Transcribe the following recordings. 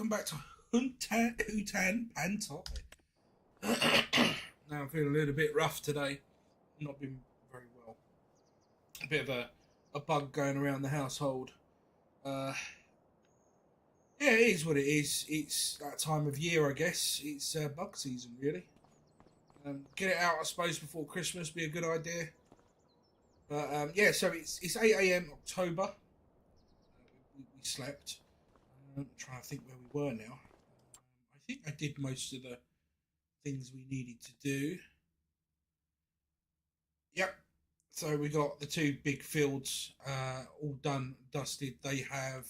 welcome back to Hutan Pantai. Now I'm feeling a little bit rough today. Not been very well. A bit of a bug going around the household. Yeah, it is what it is. It's that time of year, I guess. It's bug season, really. Get it out, I suppose, before Christmas be a good idea. But yeah, so it's 8 a.m. October. We slept. I'm trying to think where we were now. I think I did most of the things we needed to do. Yep. So we got the two big fields all done, dusted. They have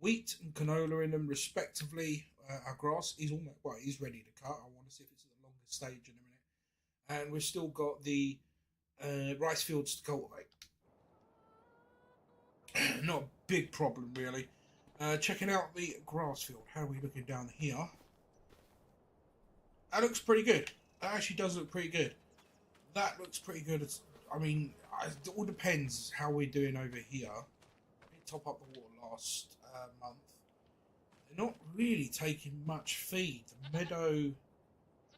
wheat and canola in them, respectively. Our grass is almost he's ready to cut. I want to see if it's at the longest stage in a minute. And we've still got the rice fields to cultivate. Not a big problem, really. Checking out the grass field. How are we looking down here? That looks pretty good. That actually does look pretty good. That looks pretty good. I mean, it all depends how we're doing over here. We top up the water last month. They're not really taking much feed. The meadow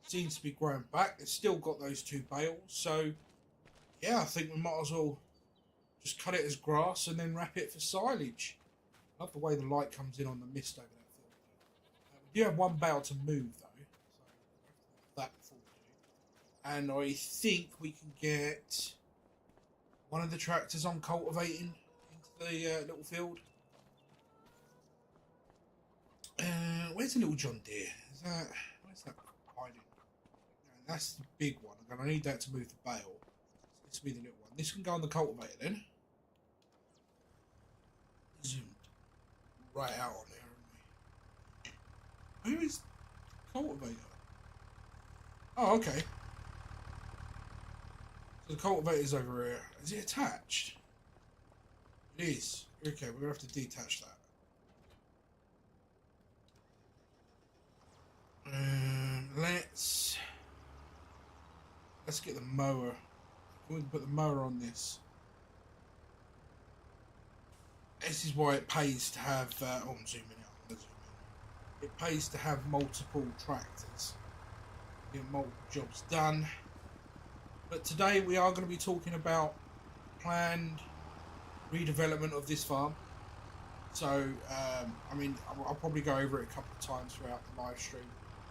seems to be growing back. It's still got those two bales. So, yeah, I think we might as well just cut it as grass and then wrap it for silage. Love the way the light comes in on the mist over that field. We do have one bale to move, though. So, that before we do. And I think we can get one of the tractors on cultivating into the little field. Where's the little John Deere? Where's that hiding? No, that's the big one. I'm going to need that to move the bale. So this will be the little one. This can go on the cultivator then. Zoomed right out on there. Where is the cultivator? Oh, okay. So the cultivator's over here. Is it attached? It is. Okay, we're going to have to detach that. Let's get the mower. We can put the mower on this. This is why it pays to have. I'm zooming out. It pays to have multiple tractors. Get multiple jobs done. But today we are going to be talking about planned redevelopment of this farm. So, I mean, I'll probably go over it a couple of times throughout the live stream.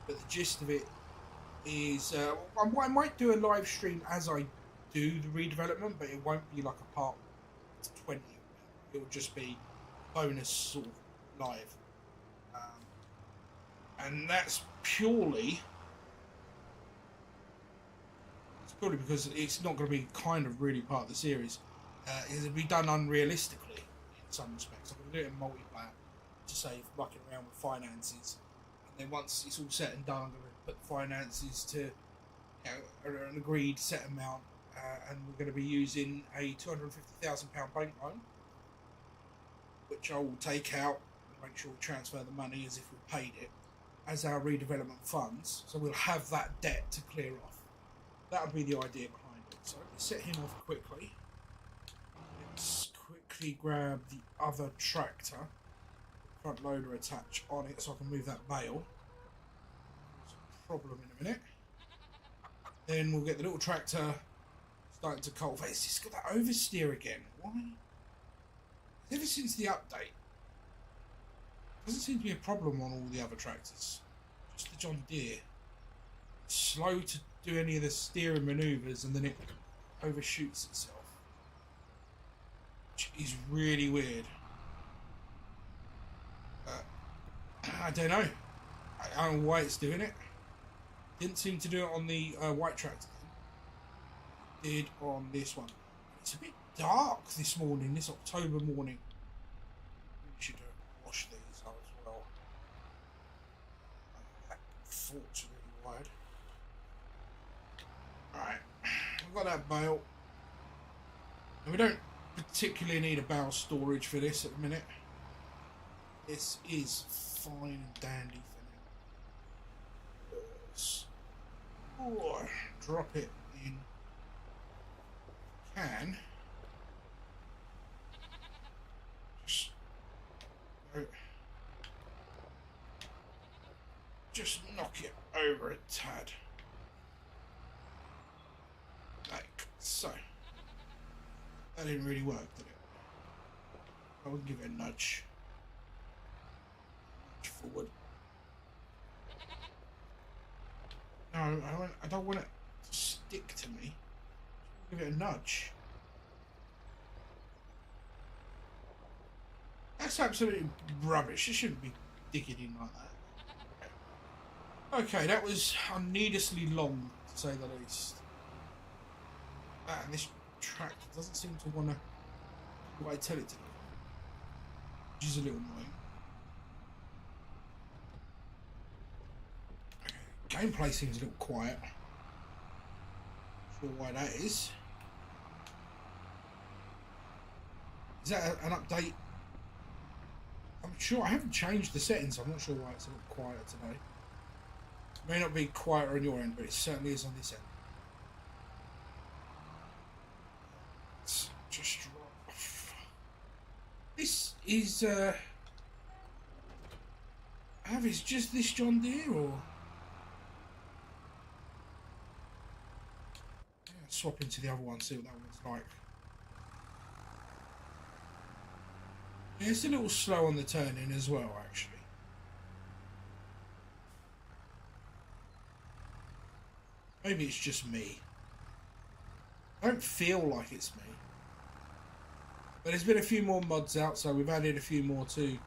But the gist of it is, I might do a live stream as I do the redevelopment, but it won't be like a part 20. It will just be bonus sort of live. And that's purely because it's not going to be kind of really part of the series. It'll be done unrealistically in some respects. I'm going to do it in multiplayer to save mucking around with finances. And then once it's all set and done, I'm going to put the finances to an agreed set amount, and we're going to be using a £250,000 bank loan, which I will take out and make sure we transfer the money as if we paid it as our redevelopment funds. So we'll have that debt to clear off. That would be the idea behind it. So let's set him off quickly. Let's quickly grab the other tractor. Front loader attached on it so I can move that bale. There's a problem in a minute. Then we'll get the little tractor starting to cultivate. It's just got that oversteer again. Why? Ever since the update, doesn't seem to be a problem on all the other tractors. Just the John Deere. It's slow to do any of the steering manoeuvres and then it overshoots itself. Which is really weird. I don't know. I don't know why it's doing it. Didn't seem to do it on the white tractor. Did on this one. It's a bit dark this morning, this October morning. We should wash these out as well. That fork's really wide. Alright, we've got that bale. And we don't particularly need a bale storage for this at the minute. This is fine and dandy for now. Let's drop it in. Can just go just knock it over a tad. Like so. That didn't really work, did it? I would give it a nudge. Nudge forward. No, I don't want it to stick to me. Give it a nudge. That's absolutely rubbish. It shouldn't be digging in like that. Okay, that was unneedlessly long, to say the least. And this tractor doesn't seem to want to do what I tell it to do, which is a little annoying. Okay, gameplay seems a little quiet. Not sure why that is. Is that an update? I'm sure I haven't changed the settings. I'm not sure why it's a little quieter today. It may not be quieter on your end, but it certainly is on this end. Let's just drop. This is is just this John Deere, or swap into the other one, see what that one's like. Yeah, it's a little slow on the turning as well, actually. Maybe it's just me. I don't feel like it's me. But there's been a few more mods out, so we've added a few more to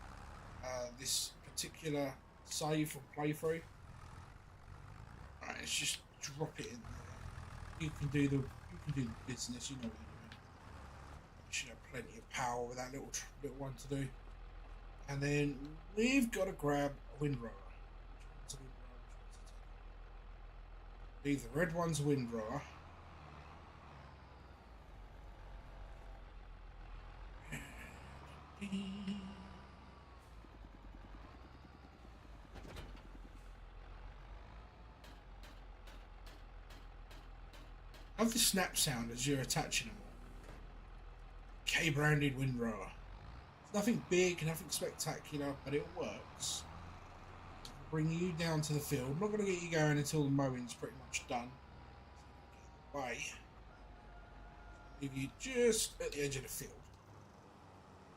this particular save or playthrough. Alright, let's just drop it in there. You can do the business, you know what you're doing. You should have plenty of power with that little one to do. And then we've got to grab a windrower. Leave the red one's a windrower. Have the snap sound as you're attaching them all. K-branded windrower. It's nothing big, nothing spectacular, but it works. Bring you down to the field. I'm not going to get you going until the mowing's pretty much done. Get away. Leave you just at the edge of the field.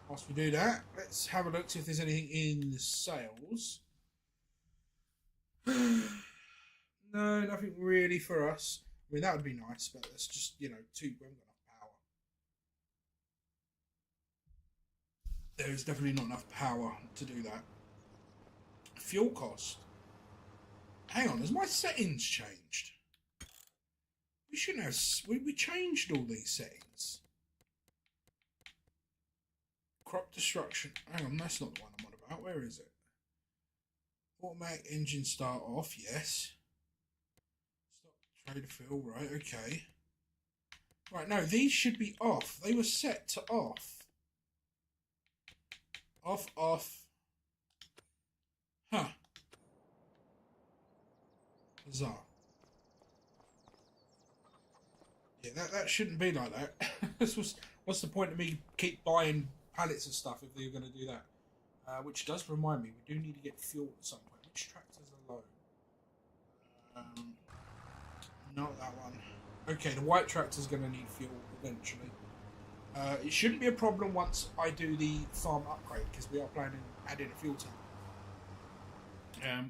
Whilst we do that, let's have a look, see if there's anything in the sales. No, nothing really for us. I mean, that would be nice, but that's just, you know, we haven't got enough power. There is definitely not enough power to do that. Fuel cost. Hang on, has my settings changed? We shouldn't have. We changed all these settings. Crop destruction. Hang on, that's not the one I'm on about. Where is it? Automatic engine start off, yes. Stop trade fill, right, okay. Right, no, these should be off. They were set to off. Off, off. Huh. Bizarre. Yeah, that shouldn't be like that. What's the point of me keep buying pallets of stuff if they're going to do that? Which does remind me, we do need to get fuel at some point. Which tractors are low? Not that one. Okay, the white tractor's going to need fuel eventually. It shouldn't be a problem once I do the farm upgrade, because we are planning on adding a fuel tank.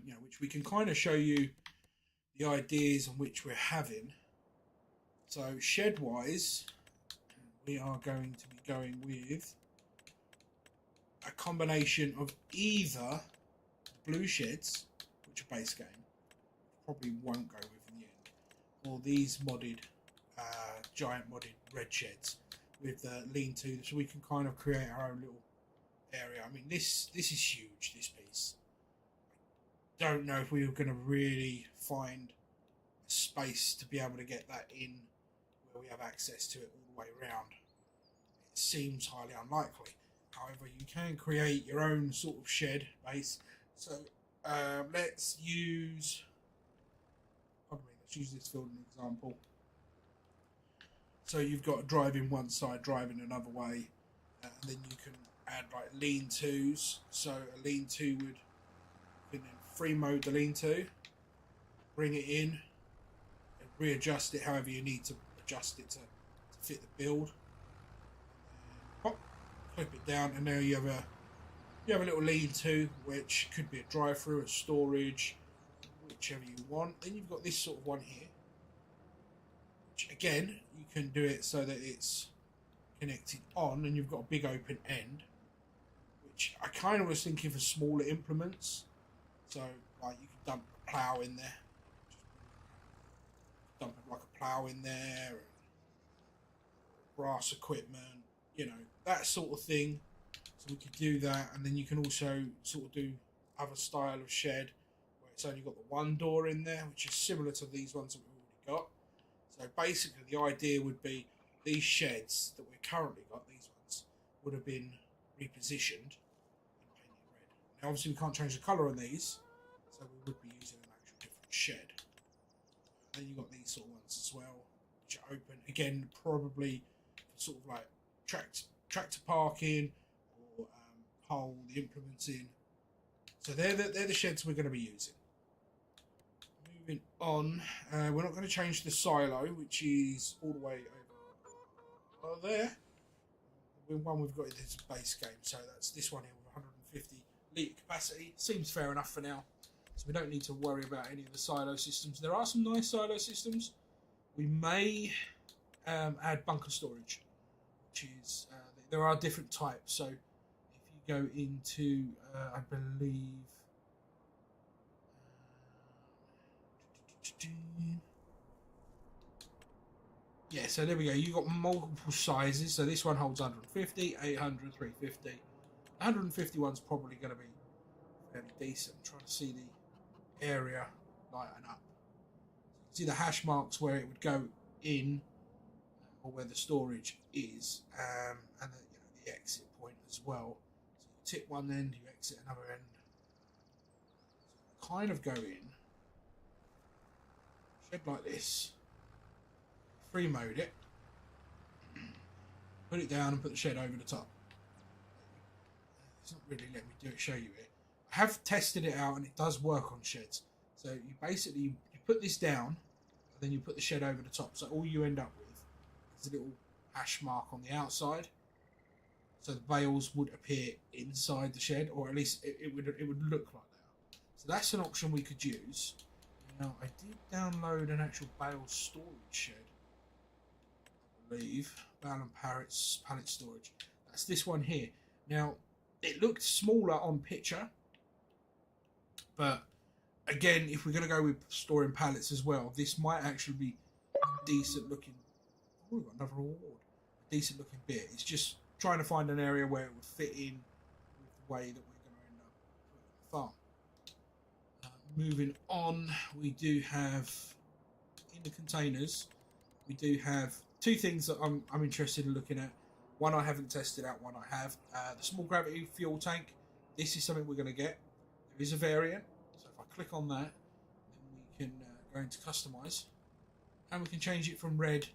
You know, which we can kind of show you the ideas on which we're having. So shed-wise, we are going to be going with a combination of either blue sheds, which are base game, probably won't go with in the end, or these modded, giant modded red sheds with the lean-to, so we can kind of create our own little area. I mean, this is huge, this piece. I don't know if we were going to really find a space to be able to get that in where we have access to it all the way around. It seems highly unlikely. However, you can create your own sort of shed base. So let's use this field as an example. So you've got driving one side, driving another way, and then you can add like lean-tos. So a lean-to would can then free mode the lean-to, bring it in, and readjust it however you need to adjust it to fit the build. Pop, clip it down, and now you have a little lean-to, which could be a drive-through, a storage, whichever you want. Then you've got this sort of one here, which again you can do it so that it's connected on, and you've got a big open end, which I kind of was thinking for smaller implements. So like you can dump a plough in there, dump like a plough in there, and grass equipment, you know, that sort of thing. So we could do that, and then you can also sort of do other style of shed where it's only got the one door in there, which is similar to these ones that we've already got. So basically the idea would be these sheds that we've currently got, these ones, would have been repositioned and painted red. Now obviously we can't change the colour on these, so we would be using an actual different shed. Then you've got these sort of ones as well, which are open. Again, probably sort of like tractor parking, or pole the implements in. So they're the sheds we're going to be using. Moving on, we're not going to change the silo, which is all the way over there. The one we've got in this base game, so that's this one here with 150 litre capacity. Seems fair enough for now, so we don't need to worry about any of the silo systems. There are some nice silo systems. We may add bunker storage, which is there are different types. So if you go into I believe yeah, so there we go. You've got multiple sizes. So this one holds 150, 800, 350. 150 one's probably going to be fairly decent. I'm trying to see the area lighten up. See the hash marks where it would go in, or where the storage is, and the exit point as well. So you tip one end, you exit another end. So kind of go in, shed like this, free mode it, put it down and put the shed over the top. It's not really letting me do it, show you it. I have tested it out and it does work on sheds. So you basically you put this down and then you put the shed over the top. So all you end up with is a little hash mark on the outside. So the bales would appear inside the shed, or at least it would look like that. So that's an option we could use. Now I did download an actual bale storage shed, I believe. Bale and pallet storage. That's this one here. Now it looked smaller on picture, but again, if we're going to go with storing pallets as well, this might actually be decent looking. Oh, we've got another award. A decent looking bit. It's just trying to find an area where it would fit in with the way that we're going to end up putting the farm. Moving on, we do have in the containers, we do have two things that I'm interested in looking at. One I haven't tested out, one I have. The small gravity fuel tank. This is something we're going to get. There is a variant. So if I click on that, then we can go into customize. And we can change it from red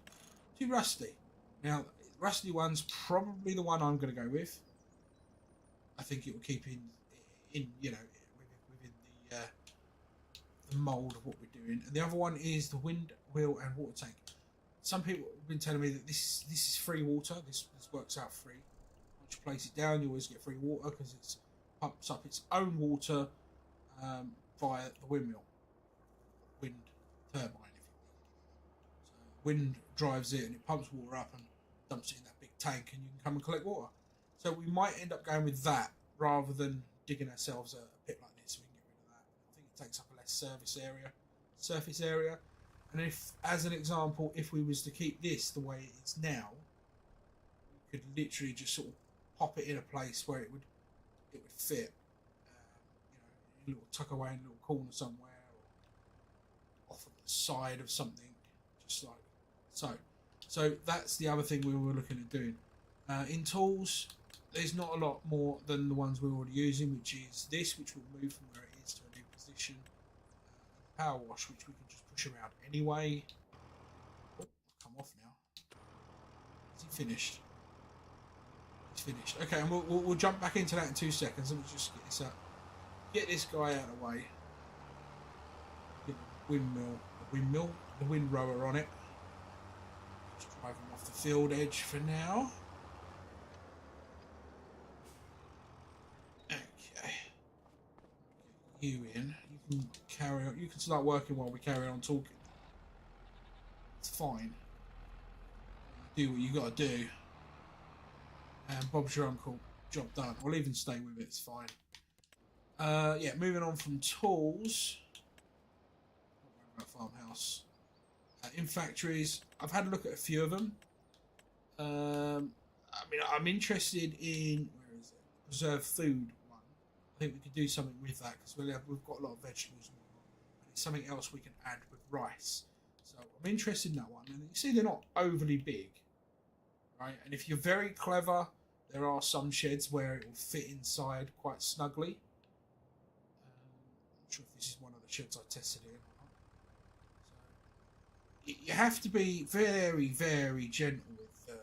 to rusty. Now, rusty one's probably the one I'm going to go with. I think it will keep in you know, within the mould of what we're doing. And the other one is the wind wheel and water tank. Some people have been telling me that this is free water. This works out free. Once you place it down, you always get free water because it pumps up its own water via the windmill, wind turbine, if you will. So wind drives it and it pumps water up and dumps it in that big tank, and you can come and collect water. So we might end up going with that rather than digging ourselves a pit like this. So we can get rid of that. I think it takes up a less surface area. And if, as an example, if we was to keep this the way it is now, we could literally just sort of pop it in a place where it would fit, you know, a little tuck away in a little corner somewhere, or off on the side of something, just like so. So that's the other thing we were looking at doing. In tools, there's not a lot more than the ones we're already using, which is this, which will move from where it is to a new position. Power wash, which we can just push around anyway. Oh, come off now. Is he finished? He's finished. Okay, and we'll jump back into that in 2 seconds. Let me just get this guy out of the way. windmill, the windrower on it. Just drive them off the field edge for now. Okay. Get you in. You can carry on. You can start working while we carry on talking. It's fine. You do what you got to do. And Bob's your uncle. Job done. I'll even stay with it. It's fine. Yeah, moving on from tools. Not worried about farmhouse. In factories, I've had a look at a few of them. I mean, I'm interested in, where is it? Preserved food one. I think we could do something with that because we've got a lot of vegetables and whatnot. And it's something else we can add with rice. So I'm interested in that one. And you see, they're not overly big, right? And if you're very clever, there are some sheds where it will fit inside quite snugly. I'm not sure if this is one of the sheds I tested in or not. So you have to be very, very gentle with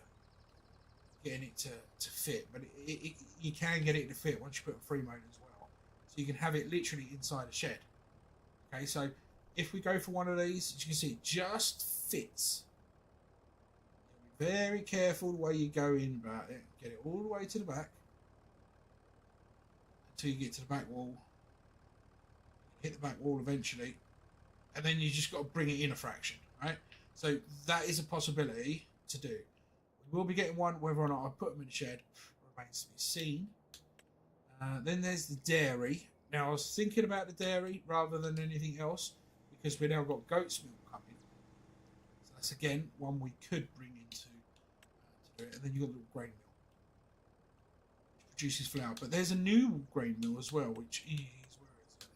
getting it to fit, but you can get it to fit once you put a free mode as well. So you can have it literally inside a shed. Okay, so if we go for one of these, as you can see, it just fits. Be very careful the way you go in about it. Get it all the way to the back until you get to the back wall. Hit the back wall eventually, and then you just got to bring it in a fraction, right? So that is a possibility to do. We will be getting one. Whether or not I put them in the shed remains to be seen. Then there's the dairy. Now I was thinking about the dairy rather than anything else because we now got goat's milk coming. So that's again one we could bring into to do it. And then you got the little grain mill, which produces flour. But there's a new grain mill as well, which is, where is it?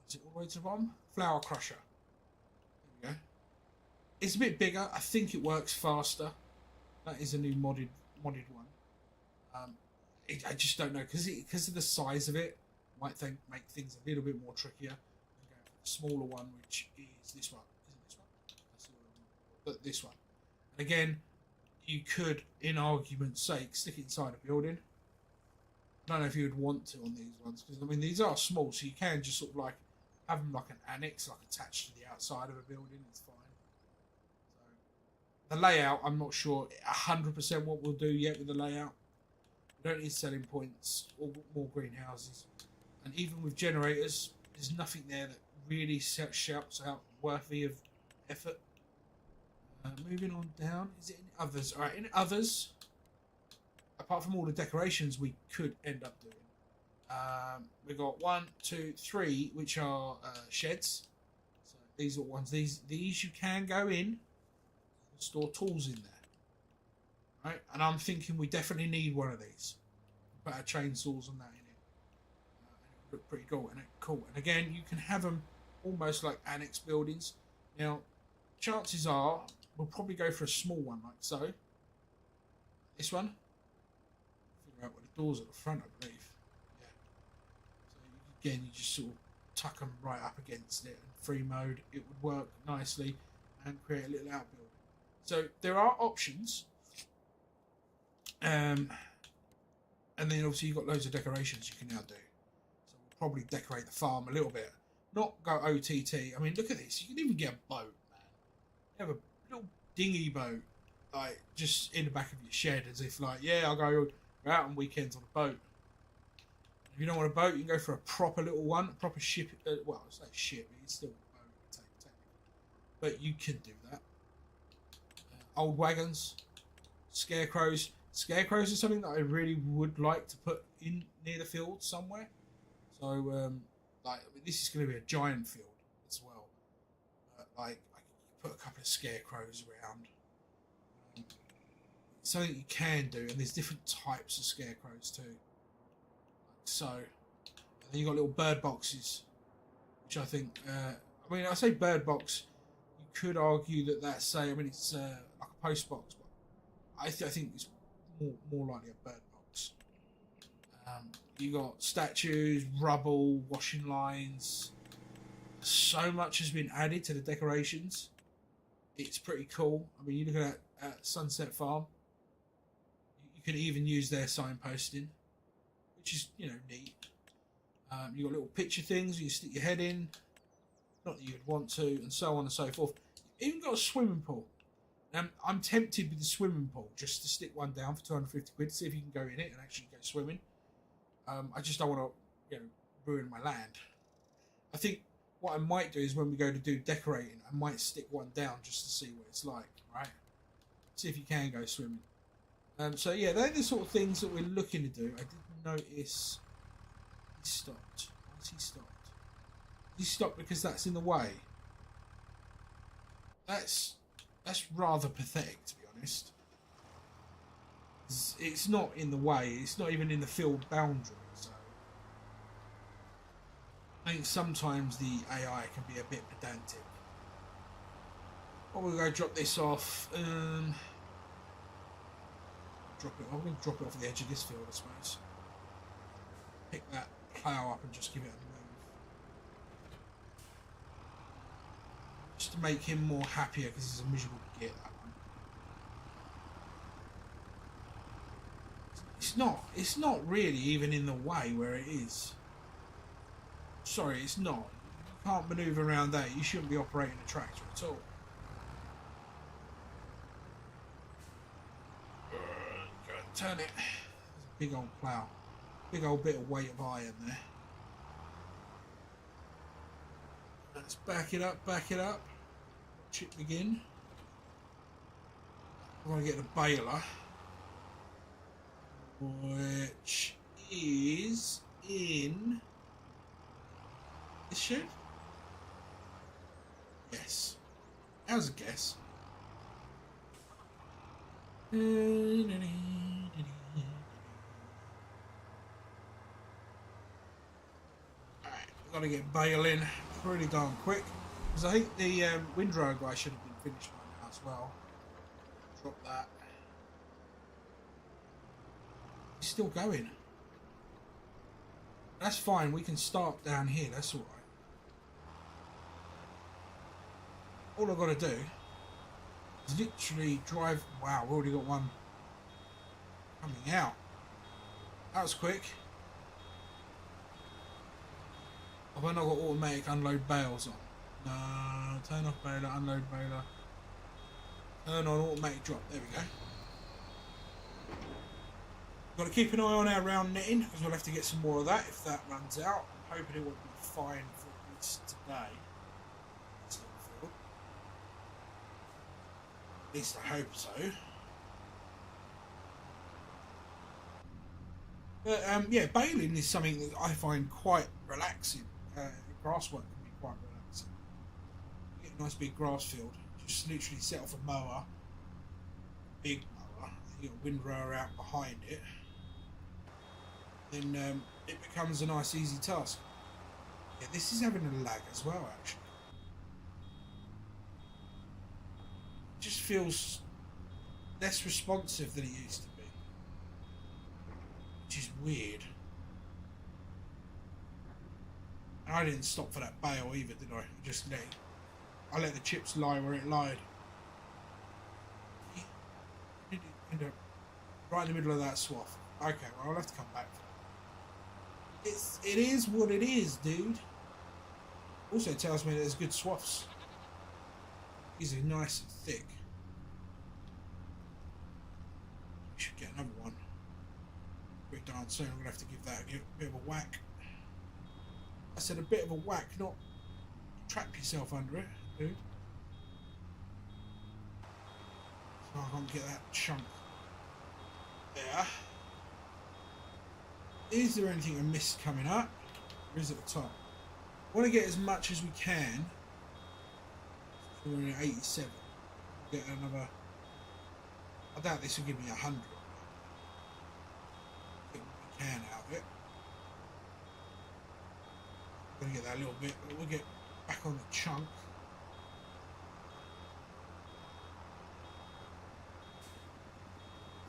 Is it all the way to the bottom? Flour crusher. There we go. It's a bit bigger. I think it works faster. That is a new modded one. I just don't know because of the size of it. Might make things a little bit more trickier. I'm going for the smaller one, which is this one. Isn't this one? That's the one. But this one. And again, you could, in argument's sake, stick it inside a building. I don't know if you would want to on these ones because I mean these are small, so you can just sort of like have them like an annex, like attached to the outside of a building. It's fine. The layout, I'm not sure 100% what we'll do yet with the layout. We don't need selling points or more greenhouses. And even with generators, there's nothing there that really shouts out worthy of effort. Moving on down, is it in others? Alright, in others, apart from all the decorations we could end up doing, we've got 1, 2, 3, which are sheds. So these are ones. These you can go in. Store tools in there, right? And I'm thinking we definitely need one of these. Put our chainsaws and that in it. It look pretty cool. And again, you can have them almost like annex buildings. Now, chances are we'll probably go for a small one like so. This one. Figure out where the doors at the front, I believe. Yeah. So again, you just sort of tuck them right up against it. And free mode, it would work nicely and create a little outbuilding. So there are options, and then obviously you've got loads of decorations you can now do. So we'll probably decorate the farm a little bit, not go OTT. I mean, look at this. You can even get a boat, man. You have a little dinghy boat, like just in the back of your shed, as if like, yeah, I'll go out on weekends on a boat. If you don't want a boat, you can go for a proper little one, a proper ship. Well, it's like ship, but it's still a boat, technically. But you can do that. Old wagons, scarecrows. Scarecrows are something that I really would like to put in near the field somewhere. So, like, I mean, this is going to be a giant field as well. Like, I could put a couple of scarecrows around. Something you can do, and there's different types of scarecrows too. Like so, and then you got little bird boxes, which I think. I mean, I say bird box. You could argue that that's say. I mean, it's like a post box, but I think it's more likely a bird box. You got statues, rubble, washing lines. So much has been added to the decorations. It's pretty cool. I mean, you look at Sunset Farm. You can even use their signposting, which is neat. You've got little picture things you stick your head in, not that you'd want to, and so on and so forth. You've even got a swimming pool. I'm tempted with the swimming pool just to stick one down for 250 quid, see if you can go in it and actually go swimming. I just don't want to, ruin my land. I think what I might do is when we go to do decorating, I might stick one down just to see what it's like, right? See if you can go swimming. So yeah, they're the sort of things that we're looking to do. I did notice he stopped. Why has he stopped? He stopped because that's in the way. That's rather pathetic, to be honest. It's not in the way. It's not even in the field boundary. So I think sometimes the AI can be a bit pedantic. Well, we'll go drop this off. Drop it. I'm going to drop it off the edge of this field, I suppose. Pick that plough up and just give it a move. Just to make him more happier because he's a miserable git, that one. It's not really even in the way where it is. Sorry, it's not. You can't manoeuvre around that. You shouldn't be operating a tractor at all. Turn it. There's a big old plough. Big old bit of weight of iron there. Let's back it up, back it up. Chip begin. I want to get the baler, which is in this shed. Yes. How's a guess? Got to get baling pretty darn quick because I think the windrow guy should have been finished by now as well. Drop that. He's still going. That's fine. We can start down here. That's all right. All I've got to do is literally drive. Wow, we've already got one coming out. That was quick. Have I not got automatic unload bales on? No, turn off baler, unload baler. Turn on automatic drop, there we go. Got to keep an eye on our round netting because we'll have to get some more of that if that runs out. I'm hoping it will be fine for at least today. At least I hope so. But yeah, baling is something that I find quite relaxing. Grass work can be quite relaxing. You get a nice big grass field, just literally set off a mower, big mower, you got a windrower out behind it, then it becomes a nice easy task. Yeah, this is having a lag as well actually. It just feels less responsive than it used to be, which is weird. And I didn't stop for that bale either, did I? I let the chips lie where it lied. End up right in the middle of that swath. Okay, well I'll have to come back for that. It is what it is, dude. Also tells me there's good swaths. These are nice and thick. We should get another one. Pretty darn soon. I'm gonna have to give that a bit of a whack. I said a bit of a whack, not trap yourself under it, dude. So I can't get that chunk there. Is there anything amiss coming up? Or is it at the top? I want to get as much as we can. So we're at 87. Get another. I doubt this will give me 100. Get what we can out of it. Gonna get that a little bit, but we'll get back on the chunk.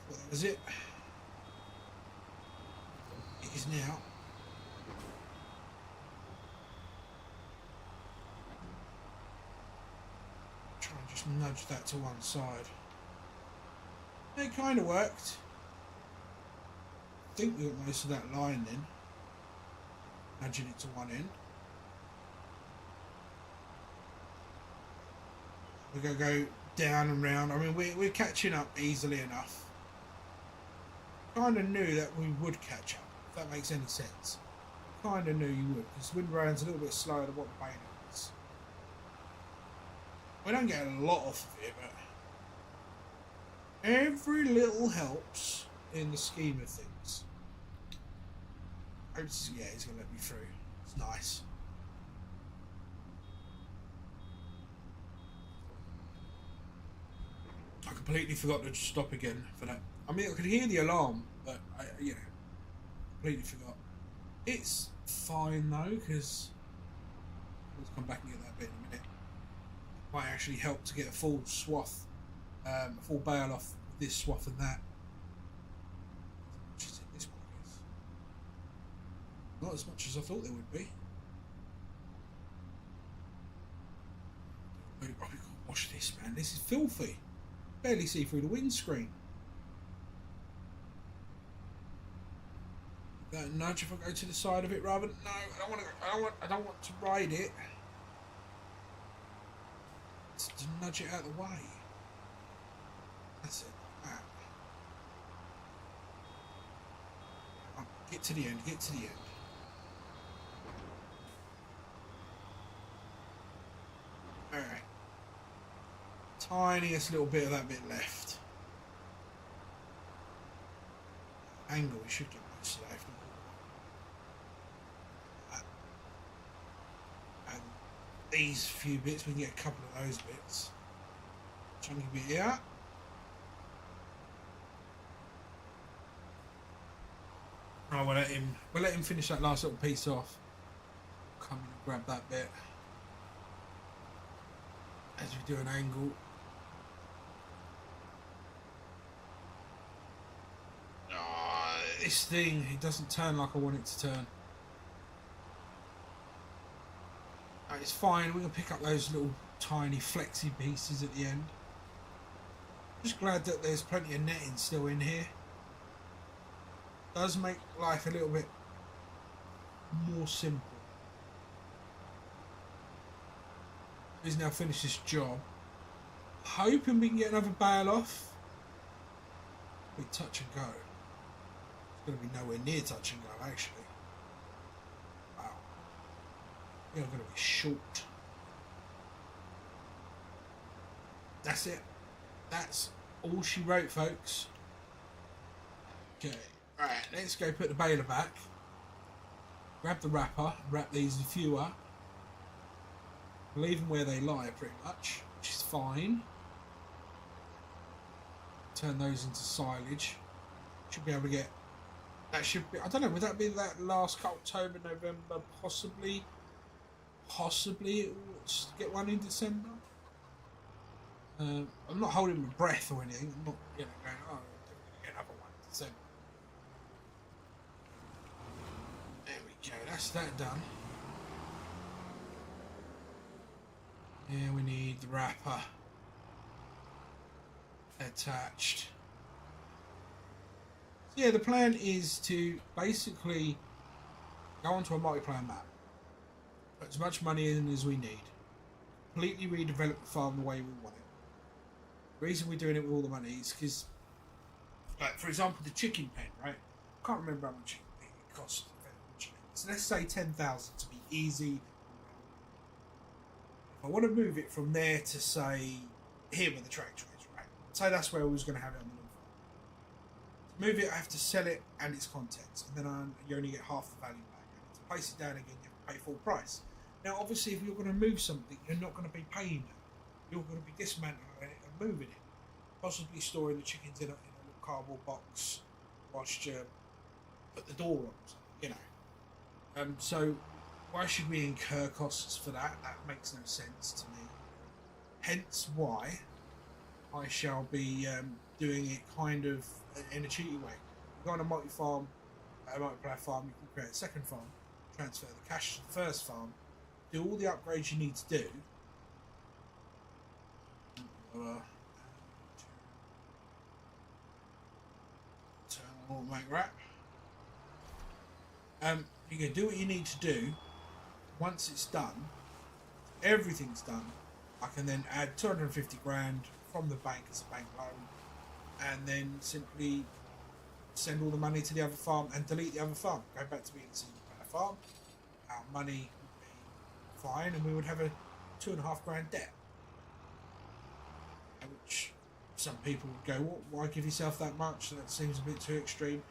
So that was it. It is now. Try and just nudge that to one side. It kind of worked. I think we got most of that line then. nudging it to one end. We're going to go down and round. I mean, we're catching up easily enough. Kind of knew that we would catch up, if that makes any sense. Kind of knew you would, because Windround's a little bit slower than what the Bailey is. We don't get a lot off of it, but every little helps in the scheme of things. Yeah, he's going to let me through. It's nice. I completely forgot to stop again for that. I mean, I could hear the alarm, but I completely forgot. It's fine though, because let's come back and get that bit in a minute. Might actually help to get a full swath, a full bale off this swath and that. This one is not as much as I thought there would be. Oh, we can't wash this, man. This is filthy. Barely see through the windscreen. That nudge if I go to the side of it rather than no, I don't want to ride it. It's to nudge it out of the way. That's it. Like that. Get to the end, get to the end. Alright. Tiniest little bit of that bit left. Angle, we should get most left. And these few bits, we can get a couple of those bits. Chunky bit here. Oh, we'll let him finish that last little piece off. Come and grab that bit as we do an angle. This thing, it doesn't turn like I want it to turn. It's fine, we can pick up those little tiny flexy pieces at the end. Just glad that there's plenty of netting still in here. Does make life a little bit more simple. He's now finished this job. Hoping we can get another bale off. We touch and go. It's going to be nowhere near touch and go, actually. Wow. You're going to be short. That's it. That's all she wrote, folks. Okay. Alright, let's go put the baler back. Grab the wrapper. Wrap these a few up. Leave them where they lie, pretty much. Which is fine. Turn those into silage. Should be able to get... That should be... I don't know, would that be that last October, November? Possibly. Possibly get one in December. I'm not holding my breath or anything. I'm not, going, oh, I'm definitely going to get another one in December. There we go, that's that done. Yeah, we need the wrapper attached. So yeah, the plan is to basically go onto a multiplayer map, put as much money in as we need, completely redevelop the farm the way we want it. The reason we're doing it with all the money is because, like, for example, the chicken pen, right? I can't remember how much it cost. So let's say 10,000 to be easy. If I want to move it from there to, say, here where the tractor is, right? Say that's where I was going to have it on the little farm. To move it, I have to sell it and its contents, and then you only get half the value back. And to place it down again, you have to pay full price. Now, obviously, if you're going to move something, you're not going to be paying that. You're going to be dismantling it and moving it. Possibly storing the chickens in a little cardboard box whilst you put the door on, So why should we incur costs for that? That makes no sense to me. Hence why I shall be doing it kind of in a cheaty way. Go on a multiplayer farm, you can create a second farm, transfer the cash to the first farm, do all the upgrades you need to do. Turn on automatic wrap. You can do what you need to do. Once it's done, everything's done, I can then add 250 grand from the bank as a bank loan, and then simply send all the money to the other farm and delete the other farm. Go back to being a single player farm. Our money would be fine, and we would have a 2.5 grand debt. Which some people would go, "What? Why give yourself that much? That seems a bit too extreme."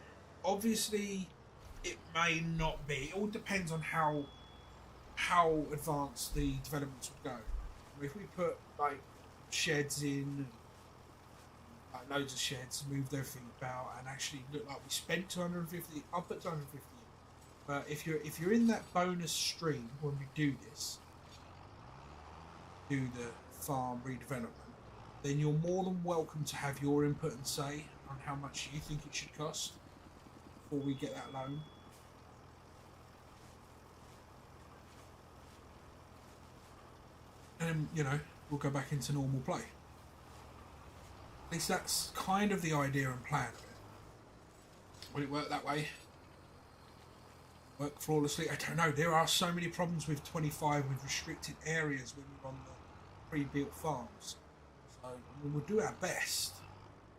Obviously, it may not be. It all depends on how advanced the developments will go. If we put like sheds in, like loads of sheds, moved everything about, and actually look like we spent 250, I'll put 250 in. But if you're in that bonus stream when we do this, do the farm redevelopment, then you're more than welcome to have your input and say on how much you think it should cost before we get that loan. And we'll go back into normal play. At least that's kind of the idea and plan of it. Will it work that way? Work flawlessly? I don't know. There are so many problems with 25 with restricted areas when you're on the pre-built farms. So we'll do our best.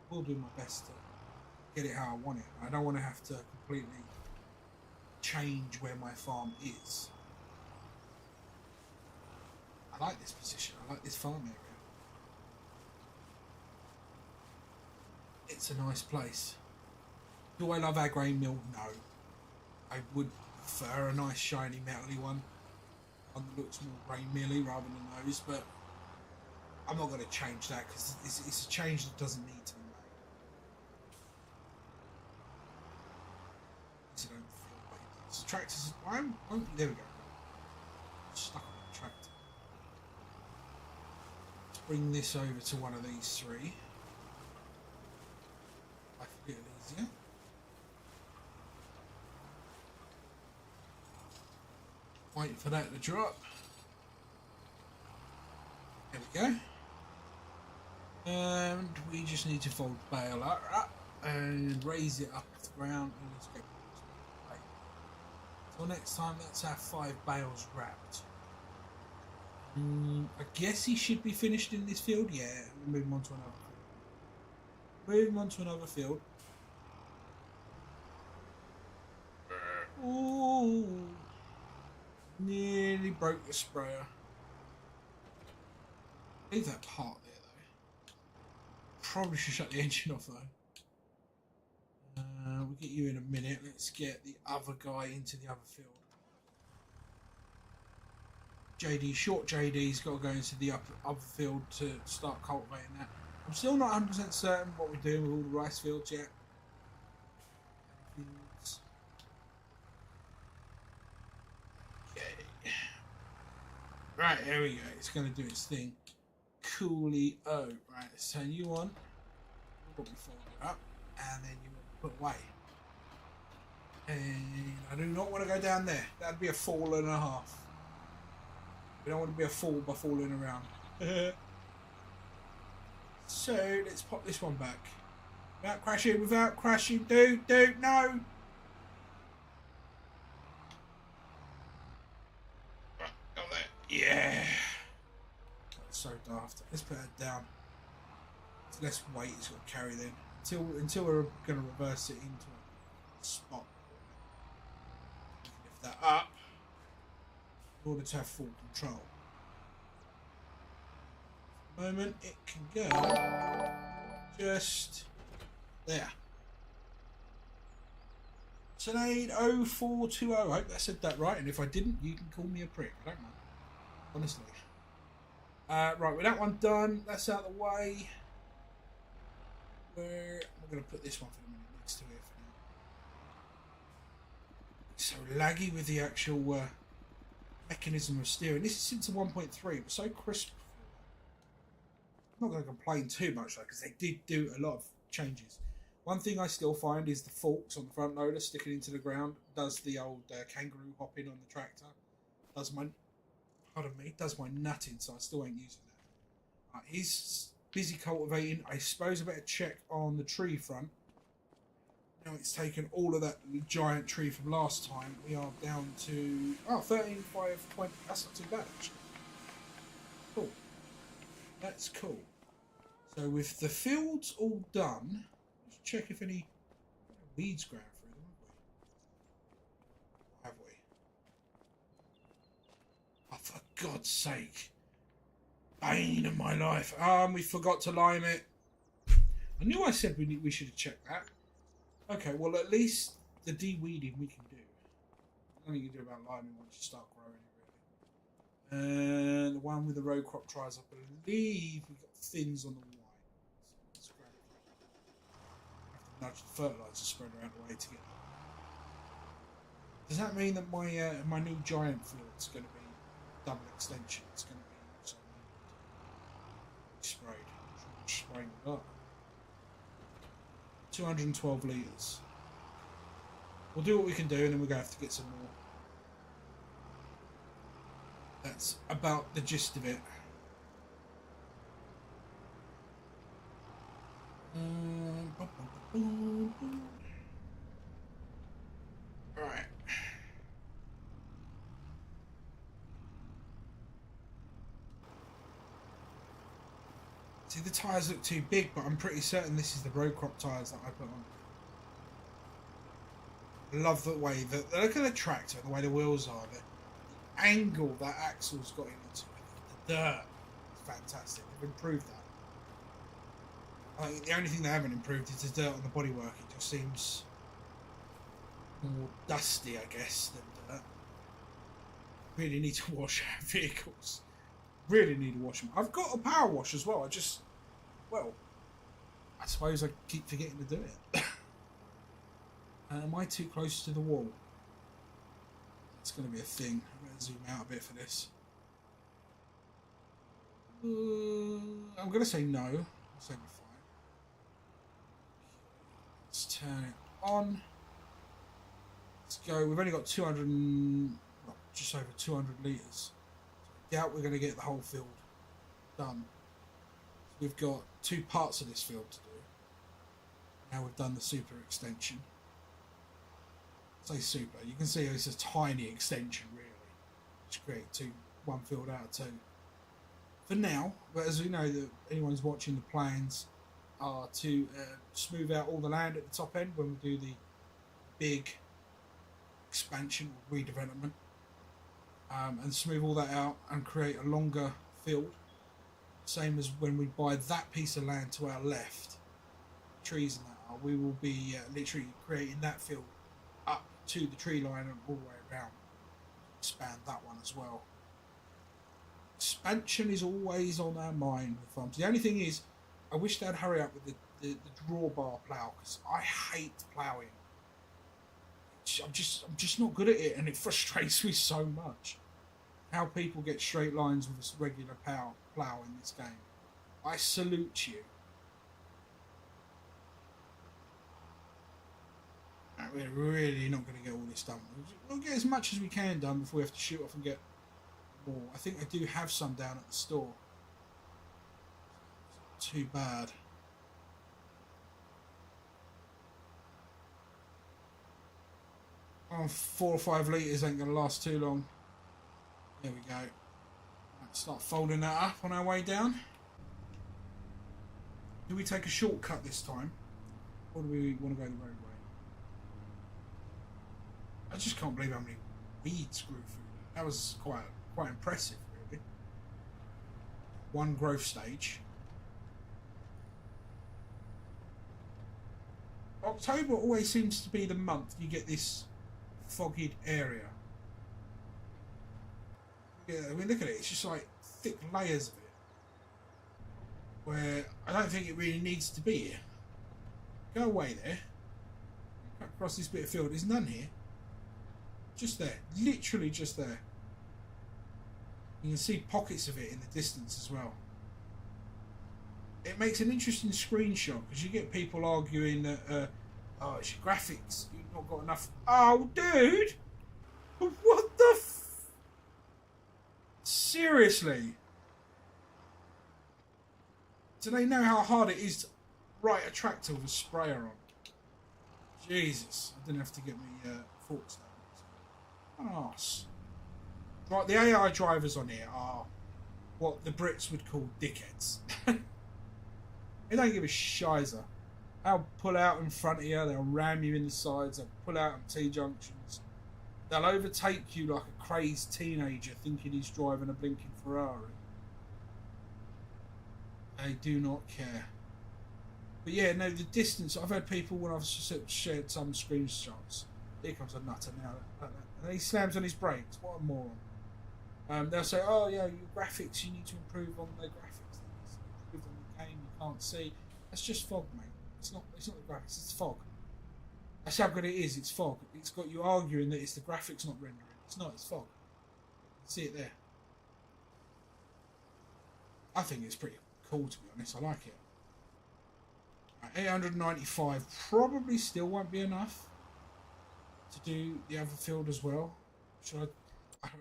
We'll do my best to get it how I want it. I don't want to have to completely change where my farm is. I like this position. I like this farm area. It's a nice place. Do I love our grain mill? No. I would prefer a nice shiny metally one that looks more grain milly rather than those, but I'm not going to change that because it's a change that doesn't need to be made. So don't feel like this. Tractors. There we go. Stuck on the tractor. Let's bring this over to one of these three. I can get it easier. Wait for that to drop. There we go. And we just need to fold the bale up and raise it up off the ground and let's go. So next time, that's our 5 bales wrapped. I guess he should be finished in this field. Yeah, we'll move him on to another field. Move him on to another field. Ooh. Nearly broke the sprayer. Leave that part there though. Probably should shut the engine off though. We'll get you in a minute. Let's get the other guy into the other field. Short JD's got to go into the other field to start cultivating that. I'm still not 100% certain what we're doing with all the rice fields yet. Okay. Right, here we go. It's going to do its thing. Coolio. Right, let's turn you on. We'll probably fold it up. And then you put away. And I do not want to go down there. That'd be a fall and a half. We don't want to be a fool by falling around. So let's pop this one back. Without crashing. Dude, no! Got that. Yeah! That's so daft. Let's put that down. It's less weight it's got to carry then. Until we're going to reverse it into a spot. Lift that up in order to have full control. For the moment it can go just there. Sinead 0420. I hope I said that right, and if I didn't, you can call me a prick. I don't know. Honestly. Right, with that one done, that's out of the way. I'm going to put this one for the minute next to it for now. So laggy with the actual mechanism of steering. This is since a 1.3, but so crisp. I'm not going to complain too much though, because they did do a lot of changes. One thing I still find is the forks on the front loader sticking into the ground does the old kangaroo hopping on the tractor. Does my nutting, so I still ain't using that. He's busy cultivating. I suppose I better check on the tree front. Now it's taken all of that giant tree from last time. We are down to 13,520. That's not too bad actually. Cool. That's cool. So with the fields all done, let's check if any weeds growing through them, have we? Oh, for God's sake. Bane of my life. We forgot to lime it. I knew I said we should have checked that. Okay, well at least the de-weeding we can do. Nothing you can do about liming once you start growing it, really. And the one with the row crop tries, I believe we got thins on the white. So let's grab it. I have to nudge the fertilizer spreader out of the way to get that. Does that mean that my new giant field's going to be double extension? It's going to be sprayed. Spraying it up. 212 litres. We'll do what we can do and then we're going to have to get some more. That's about the gist of it. Alright. See, the tyres look too big, but I'm pretty certain this is the row crop tyres that I put on. I love the way that, look at the tractor, the way the wheels are, the angle that axle's got into it, the dirt, it's fantastic. They've improved that. I think the only thing they haven't improved is the dirt on the bodywork. It just seems more dusty, I guess, than dirt. Really need to wash our vehicles. Really need to wash them. I've got a power wash as well. I suppose I keep forgetting to do it. Am I too close to the wall? It's going to be a thing. I'm going to zoom out a bit for this. I'm going to say no. I'll say we're fine. Let's turn it on. Let's go. We've only got 200, just over 200 litres. So I doubt we're going to get the whole field done. So we've got 2 parts of this field to do. Now we've done the super extension. Say super. You can see it's a tiny extension, really. Just create one field out of 2. For now, but as we know, that anyone's watching, the plans are to smooth out all the land at the top end when we do the big expansion or redevelopment, and smooth all that out and create a longer field. Same as when we buy that piece of land to our left, trees and that are, we will be literally creating that field up to the tree line and all the way around. Expand that one as well. Expansion is always on our mind with farms. The only thing is, I wish they'd hurry up with the drawbar plough, because I hate ploughing. I'm just not good at it, and it frustrates me so much. How people get straight lines with a regular plough in this game. I salute you. We're really not going to get all this done. We'll get as much as we can done before we have to shoot off and get more. I think I do have some down at the store. It's not too bad. Oh, 4 or 5 litres ain't going to last too long. There we go. Let's start folding that up on our way down. Do we take a shortcut this time? Or do we want to go the road way? I just can't believe how many weeds grew through that. That was quite impressive, really. One growth stage. October always seems to be the month you get this foggied area. Yeah, I mean, look at it. It's just like thick layers of it. Where I don't think it really needs to be here. Go away there. Cut across this bit of field. There's none here. Just there. Literally just there. You can see pockets of it in the distance as well. It makes an interesting screenshot because you get people arguing that, oh, it's your graphics. You've not got enough. Oh, dude! What the Seriously? Do they know how hard it is to write a tractor with a sprayer on? Jesus, I didn't have to get me forks down. An arse. Right, the AI drivers on here are what the Brits would call dickheads. They don't give a shizer. They'll pull out in front of you, they'll ram you in the sides, they'll pull out on T-junctions. They'll overtake you like a crazed teenager thinking he's driving a blinking Ferrari. They do not care. But yeah, no, the distance, I've had people when I've shared some screenshots, here comes a nutter now, and he slams on his brakes, what a moron. They'll say, oh yeah, your graphics, you need to improve on the graphics, improve on the game, you can't see. That's just fog, mate. It's not the graphics, it's fog. That's how good it is, it's fog. It's got you arguing that it's the graphics not rendering. It's not, it's fog. See it there. I think it's pretty cool, to be honest, I like it. 895 probably still won't be enough to do the other field as well. Should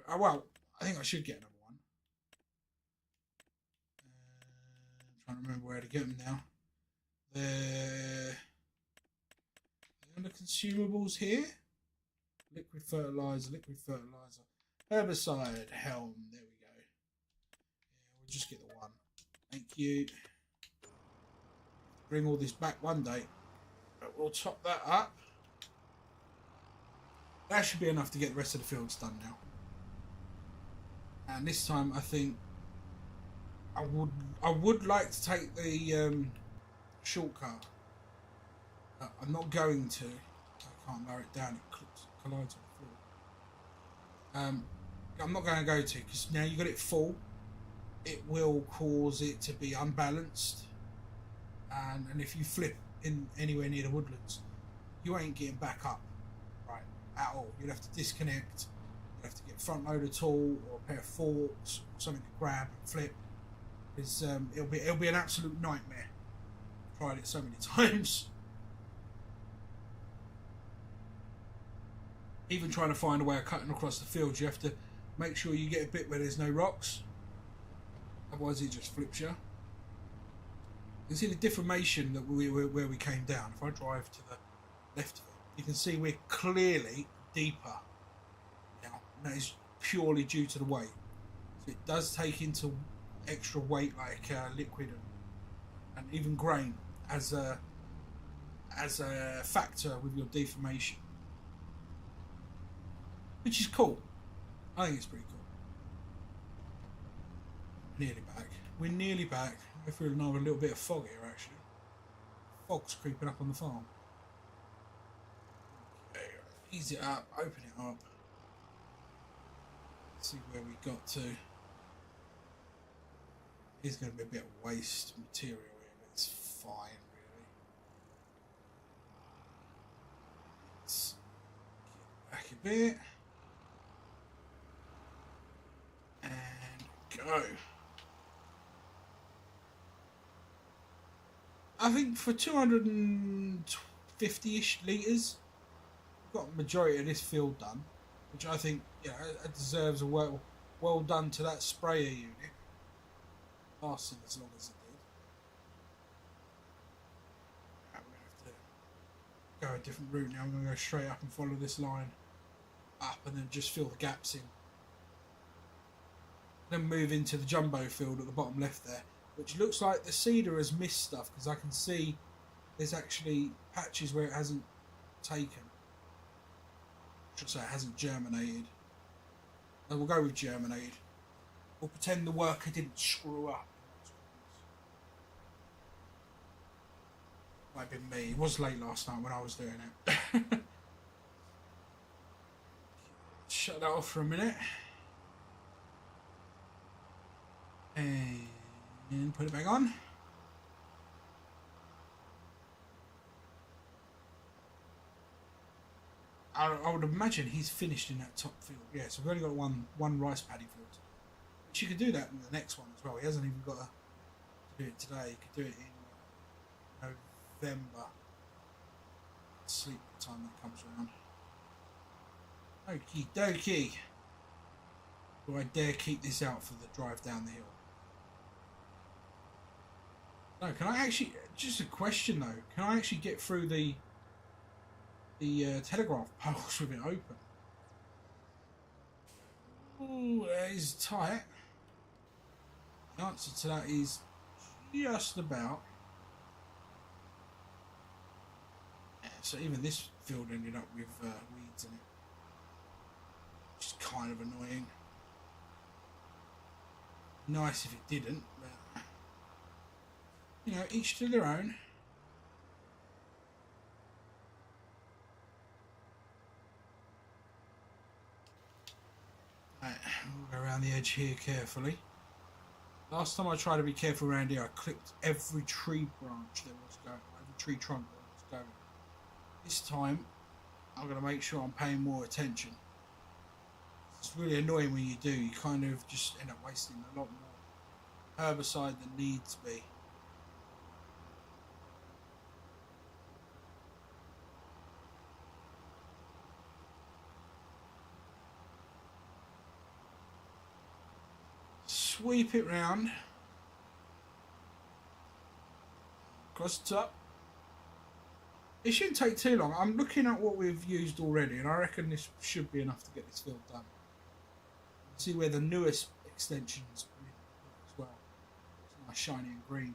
I well, I think I should get another one. Trying to remember where to get them now. They're under consumables here. Liquid fertilizer, herbicide, helm. There we go. Yeah, we'll just get the one. Thank you. Bring all this back one day. But we'll top that up. That should be enough to get the rest of the fields done now. And this time, I think I would like to take the shortcut. I'm not going to. I can't lower it down. It collides on the floor. I'm not going to go to because now you got it full. It will cause it to be unbalanced, and if you flip in anywhere near the woodlands, you ain't getting back up right at all. You'd have to disconnect. You have to get front loader tool or a pair of forks or something to grab and flip. Because it'll be an absolute nightmare. I've tried it so many times. Even trying to find a way of cutting across the field, you have to make sure you get a bit where there's no rocks. Otherwise, it just flips you. You can see the deformation that where we came down. If I drive to the left of it, you can see we're clearly deeper now. And that is purely due to the weight. So it does take into extra weight like liquid and even grain as a factor with your deformation, which is cool. I think it's pretty cool. Nearly back. We're nearly back. I feel another little bit of fog here actually. Fog's creeping up on the farm. Okay, ease it up, open it up. See where we got to. There's going to be a bit of waste material here, but it's fine really. Let's get back a bit. And go. I think for 250-ish litres, we've got the majority of this field done, which I think, you know, it deserves a well done to that sprayer unit. Lasting as long as it did. We're going to have to go a different route now. I'm going to go straight up and follow this line up and then just fill the gaps in. Then move into the jumbo field at the bottom left there, which looks like the seeder has missed stuff because I can see there's actually patches where it hasn't taken. I should say it hasn't germinated. And we'll go with germinated. We'll pretend the worker didn't screw up. Might have been me. It was late last night when I was doing it. Shut that off for a minute. And put it back on. I would imagine he's finished in that top field. Yeah, so we've only got one rice paddy field. But you could do that in the next one as well. He hasn't even got to do it today. He could do it in November. Sleep by the time that comes around. Okie dokie. Do I dare keep this out for the drive down the hill? No, can I actually, just a question though, can I actually get through the the telegraph poles with it open. Ooh, that is tight. The answer to that is just about. Yeah, so even this field ended up with weeds in it, which is kind of annoying. Nice if it didn't, but you know, each to their own. Right, we'll go around the edge here carefully. Last time I tried to be careful around here, I clipped every tree branch there was going, every tree trunk that was going. This time, I'm going to make sure I'm paying more attention. It's really annoying when you do. You kind of just end up wasting a lot more herbicide than needs be. Sweep it round. Across the top. It shouldn't take too long. I'm looking at what we've used already, and I reckon this should be enough to get this field done. See where the newest extensions as well. It's nice shiny and green.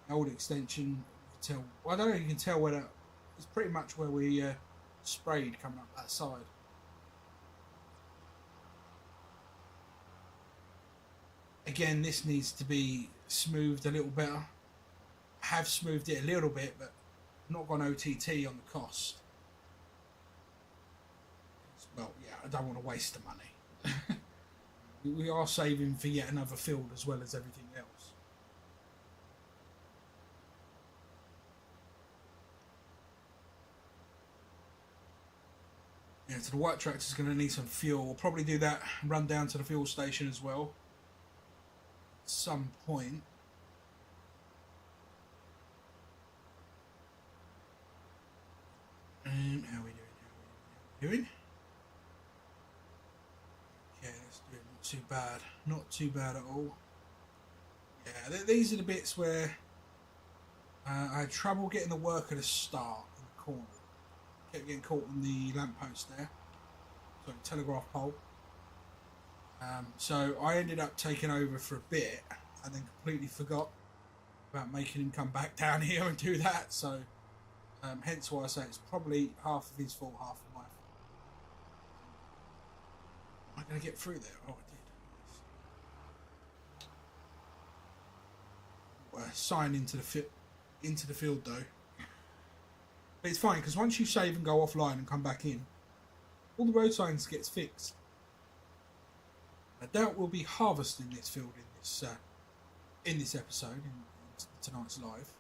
The old extension, you can tell. Well, I don't know if you can tell whether it's pretty much where we sprayed coming up that side. Again, this needs to be smoothed a little better. I have smoothed it a little bit, but not gone OTT on the cost. Well, yeah, I don't want to waste the money. We are saving for yet another field as well as everything else. Yeah, so the white tractor's going to need some fuel. We'll probably do that, run down to the fuel station as well at some point. How are we doing? Okay, let's do it. Not too bad. Not too bad at all. Yeah, these are the bits where I had trouble getting the worker to start in the corner. Kept getting caught on the lamppost there. Sorry, telegraph pole. So I ended up taking over for a bit and then completely forgot about making him come back down here and do that. So hence why I say it's probably half of his fault, half of my fault. Am I going to get through there? Oh, I did. Sign into the field though. But it's fine because once you save and go offline and come back in, all the road signs gets fixed. I doubt we'll be harvesting this field in this episode in tonight's live.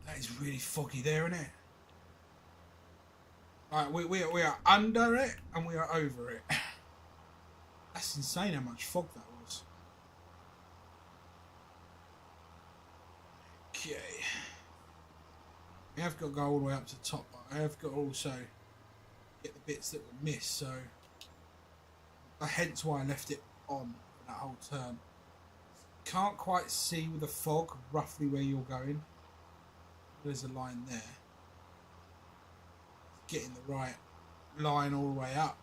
That is really foggy there, isn't it? Right, we are under it and we are over it. That's insane how much fog that was. Okay. We have got to go all the way up to the top, but I have got to also get the bits that were missed, so hence why I left it on for that whole turn. Can't quite see with the fog roughly where you're going. There's a line there. Getting the right line all the way up.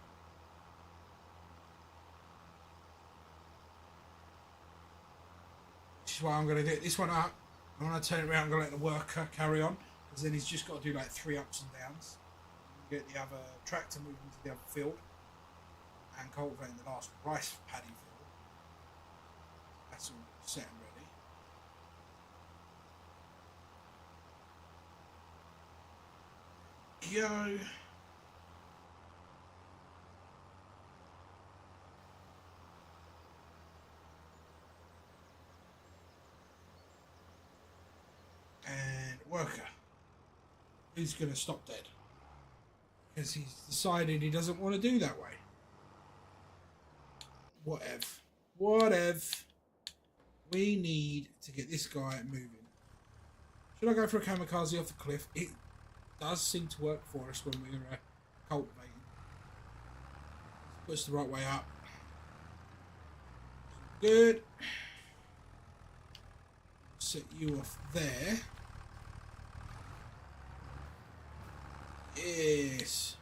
Which is why I'm going to do this one up. And when I turn it around, I'm going to let the worker carry on. Because then he's just got to do like 3 ups and downs. Get the other tractor moving to the other field. And cultivating the last rice paddy field. That's all set and ready. Go. And worker. Who's going to stop dead? Because he's decided he doesn't want to do that way. Whatever. We need to get this guy moving. Should I go for a kamikaze off the cliff? It does seem to work for us when we're cultivating. Put us the right way up. Good. Set you off there. Yes.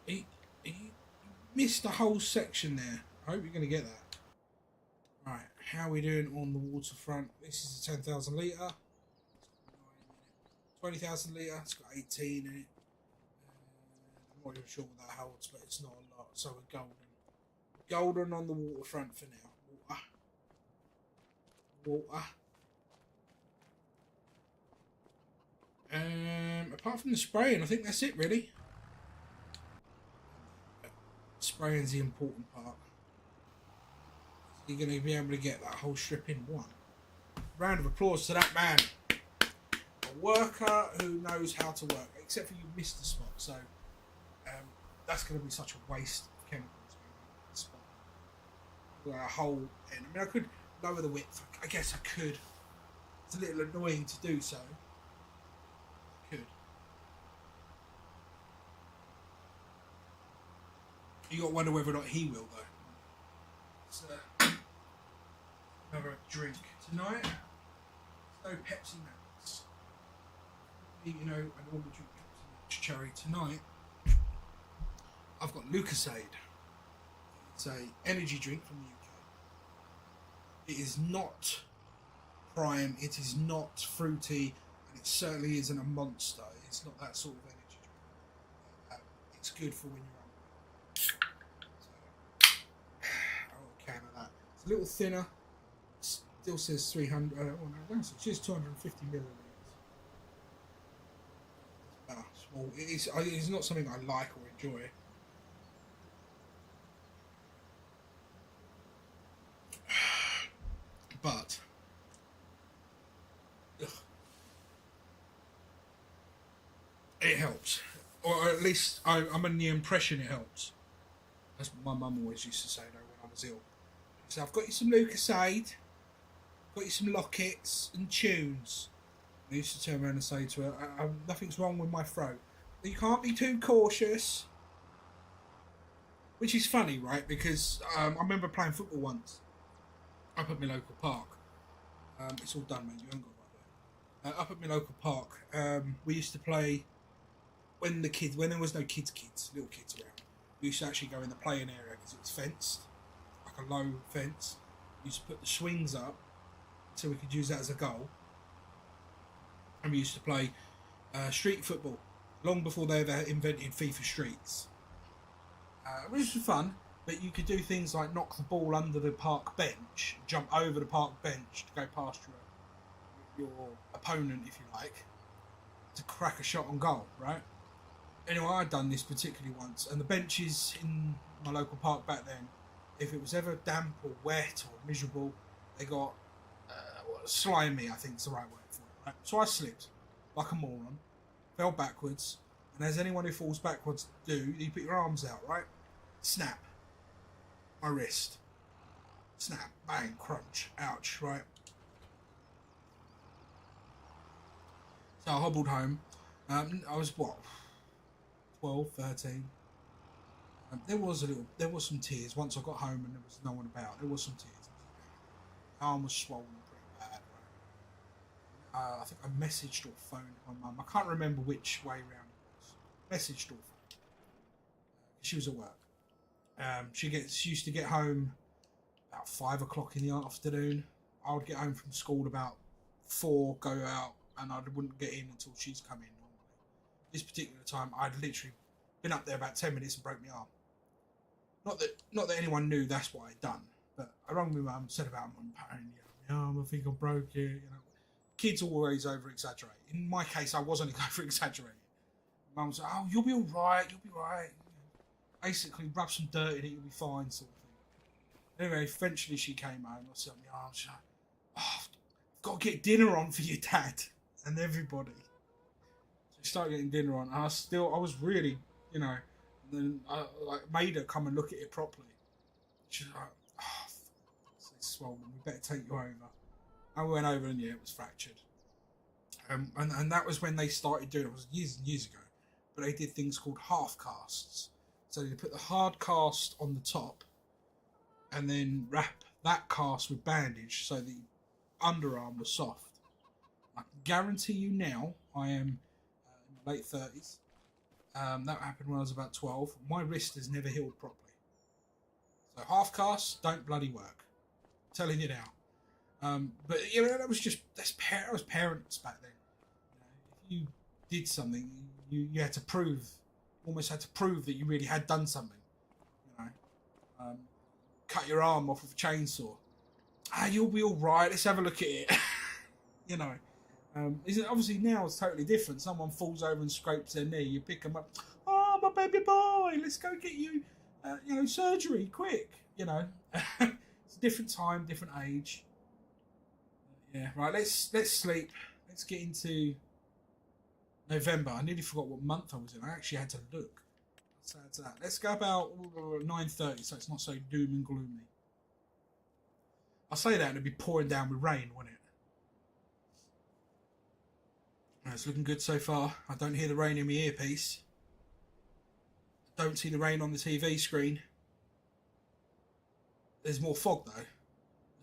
He missed a whole section there. I hope you're going to get that. Right, how are we doing on the waterfront? This is a 10,000 litre. 20,000 litre. It's got 18 in it. I'm not even sure what that holds, but it's not a lot. So we're golden. Golden on the waterfront for now. Water. Apart from the spraying, I think that's it really. Spraying's the important part. You're going to be able to get that whole strip in one. Round of applause to that man. A worker who knows how to work, except for you missed the spot. So that's going to be such a waste of chemicals. Spot. A whole end. I mean, I could lower the width. I guess I could. It's a little annoying to do so. I could. You got to wonder whether or not he will, though. So, another drink tonight. No Pepsi Max. You know, I normally drink Pepsi Max cherry tonight. I've got Lucasade. It's a energy drink from the UK. It is not prime. It is not fruity, and it certainly isn't a monster. It's not that sort of energy drink. It's good for when you're hungry. So, a can of that. It's a little thinner. Still says 300. Oh no, it says 250 milliliters. Small. It's not something I like or enjoy. But it helps, or at least I'm under the impression it helps. That's what my mum always used to say though when I was ill. So I've got you some Lucasade, got you some lockets and tunes. I used to turn around and say to her, nothing's wrong with my throat. You can't be too cautious. Which is funny, right? Because I remember playing football once up at my local park. It's all done, mate. You haven't got it right there. Up at my local park, we used to play when there was no kids, little kids around. We used to actually go in the playing area because it was fenced, like a low fence. We used to put the swings up so we could use that as a goal. And we used to play street football long before they ever invented FIFA Streets. Which was fun, but you could do things like knock the ball under the park bench, jump over the park bench to go past your opponent, if you like, to crack a shot on goal, right? Anyway, I'd done this particularly once, and the benches in my local park back then, if it was ever damp or wet or miserable, they got slimy, I think is the right word for it, right? So I slipped like a moron, fell backwards, and as anyone who falls backwards do, you put your arms out, right? Snap. My wrist. Snap. Bang. Crunch. Ouch. Right. So I hobbled home. I was, 12, 13. There was some tears once I got home and there was no one about. There was some tears. My arm was swollen pretty bad. Right? I think I messaged or phoned my mum. I can't remember which way round it was. Messaged or phoned. She was at work. She used to get home about 5 o'clock in the afternoon. I would get home from school about 4, go out, and I wouldn't get in until she's come in normally. This particular time, I'd literally been up there about 10 minutes and broke my arm. Not that anyone knew that's what I'd done, but I rang my mum, said about my pain, my arm, I think I broke it. Kids always over exaggerate. In my case, I wasn't over exaggerating. Mum said, "Oh, you'll be all right. You'll be right." Basically, rub some dirt in it, you'll be fine, sort of thing. Anyway, eventually she came home. I said, "Oh, she's like, I've got to get dinner on for your dad and everybody." So she started getting dinner on. And I was really, and then I made her come and look at it properly. She's like, "Oh, it's swollen. We better take you over." I went over and it was fractured. And that was when they started doing it. It was years and years ago, but they did things called half casts. So you put the hard cast on the top and then wrap that cast with bandage so the underarm was soft. I can guarantee you now, I am late 30s. That happened when I was about 12. My wrist has never healed properly. So half casts don't bloody work. I'm telling you now. But you know, that was parents back then. You know, if you did something, you had to prove, almost had to prove that you really had done something. You know, cut your arm off with a chainsaw. You'll be all right. Let's have a look at it. You know, obviously now it's totally different. Someone falls over and scrapes their knee. You pick them up. Oh, my baby boy, let's go get you, surgery quick. You know, it's a different time, different age. Yeah, right. Let's sleep. Let's get into November. I nearly forgot what month I was in. I actually had to look. So that's that. Let's go about 9:30, so it's not so doom and gloomy. I'll say that and it'll be pouring down with rain, won't it? It's looking good so far. I don't hear the rain in my earpiece. I don't see the rain on the TV screen. There's more fog though.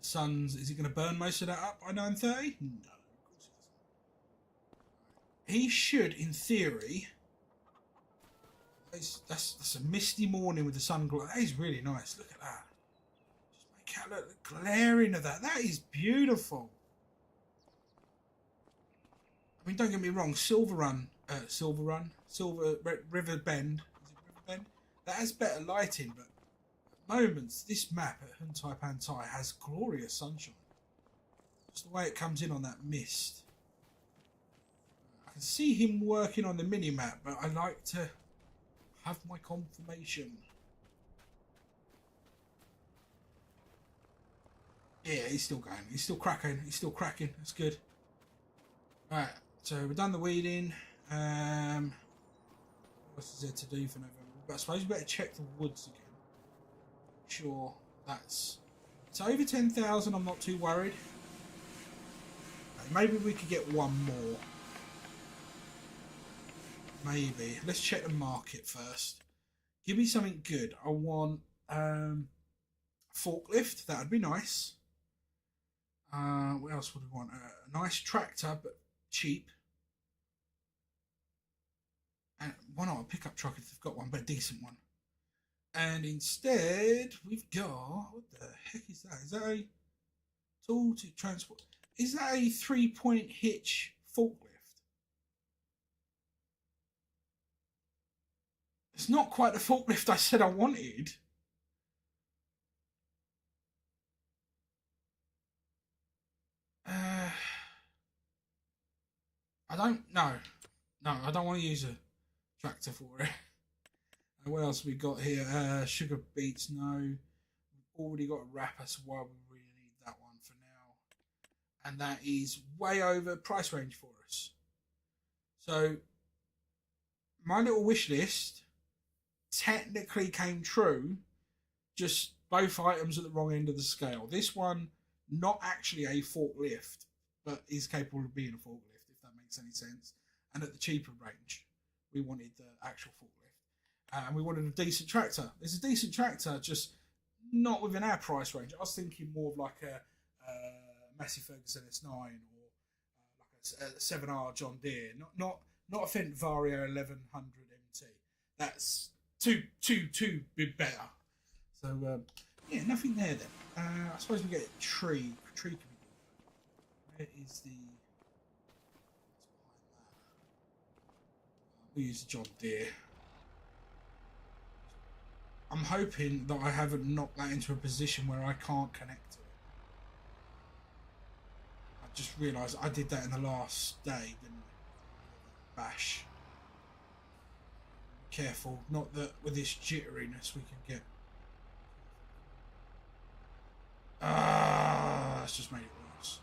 The sun's... Is it going to burn most of that up by 9:30? No, of course it doesn't. He should, in theory... That's a misty morning with the sun glow. That is really nice. Look at that. Just make out the glaring of that. That is beautiful. I mean, don't get me wrong. River Bend. Is it River Bend? That has better lighting, but at moments, this map at Hutan Pantai has glorious sunshine. Just the way it comes in on that mist. I can see him working on the mini map, but I like to have my confirmation. Yeah, he's still going. He's still cracking. That's good. Right, so we've done the weeding. What else is there to do for November? But I suppose we better check the woods again. Sure, it's over 10,000. I'm not too worried. Maybe we could get one more. Maybe. Let's check the market first. Give me something good. I want a forklift. That would be nice. What else would we want? A nice tractor, but cheap. And why not a pickup truck if they've got one, but a decent one. And instead, we've got... What the heck is that? Is that a tool to transport? Is that a 3-point hitch forklift? It's not quite the forklift I said I wanted. I don't know. No, I don't want to use a tractor for it. What else we got here? Sugar beets, no. We've already got a wrapper, so why we really need that one for now. And that is way over price range for us. So, my little wish list technically came true, just both items at the wrong end of the scale. This one, not actually a forklift, but is capable of being a forklift, if that makes any sense. And at the cheaper range, we wanted the actual forklift. And we wanted a decent tractor. It's a decent tractor, just not within our price range. I was thinking more of like a Massey Ferguson S9 or like a 7R John Deere, not a Fendt Vario 1100 MT. That's too bit better. So yeah, nothing there then. I suppose we get a tree. Tree can be good. Where is the? We use the John Deere. I'm hoping that I haven't knocked that into a position where I can't connect to it. I just realised I did that in the last day, didn't I? Bash. Careful, not that with this jitteriness we can get. That's just made it worse.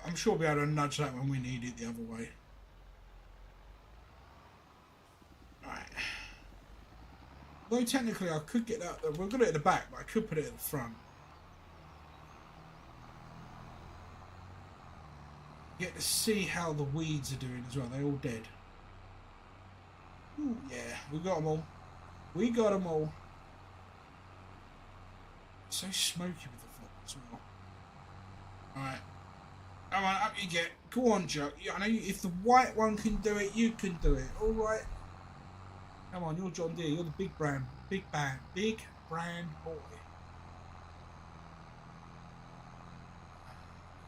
I'm sure we'll be able to nudge that when we need it the other way. Right. Though technically I could get that, we've got it at the back, but I could put it at the front. Get to see how the weeds are doing as well. They're all dead. Ooh, yeah, we got them all. We got them all. So smoky with the fog as well. Alright. Come on, up you get. Go on, Joe. I know if the white one can do it, you can do it. All right. Come on, you're John Deere. You're the big brand boy.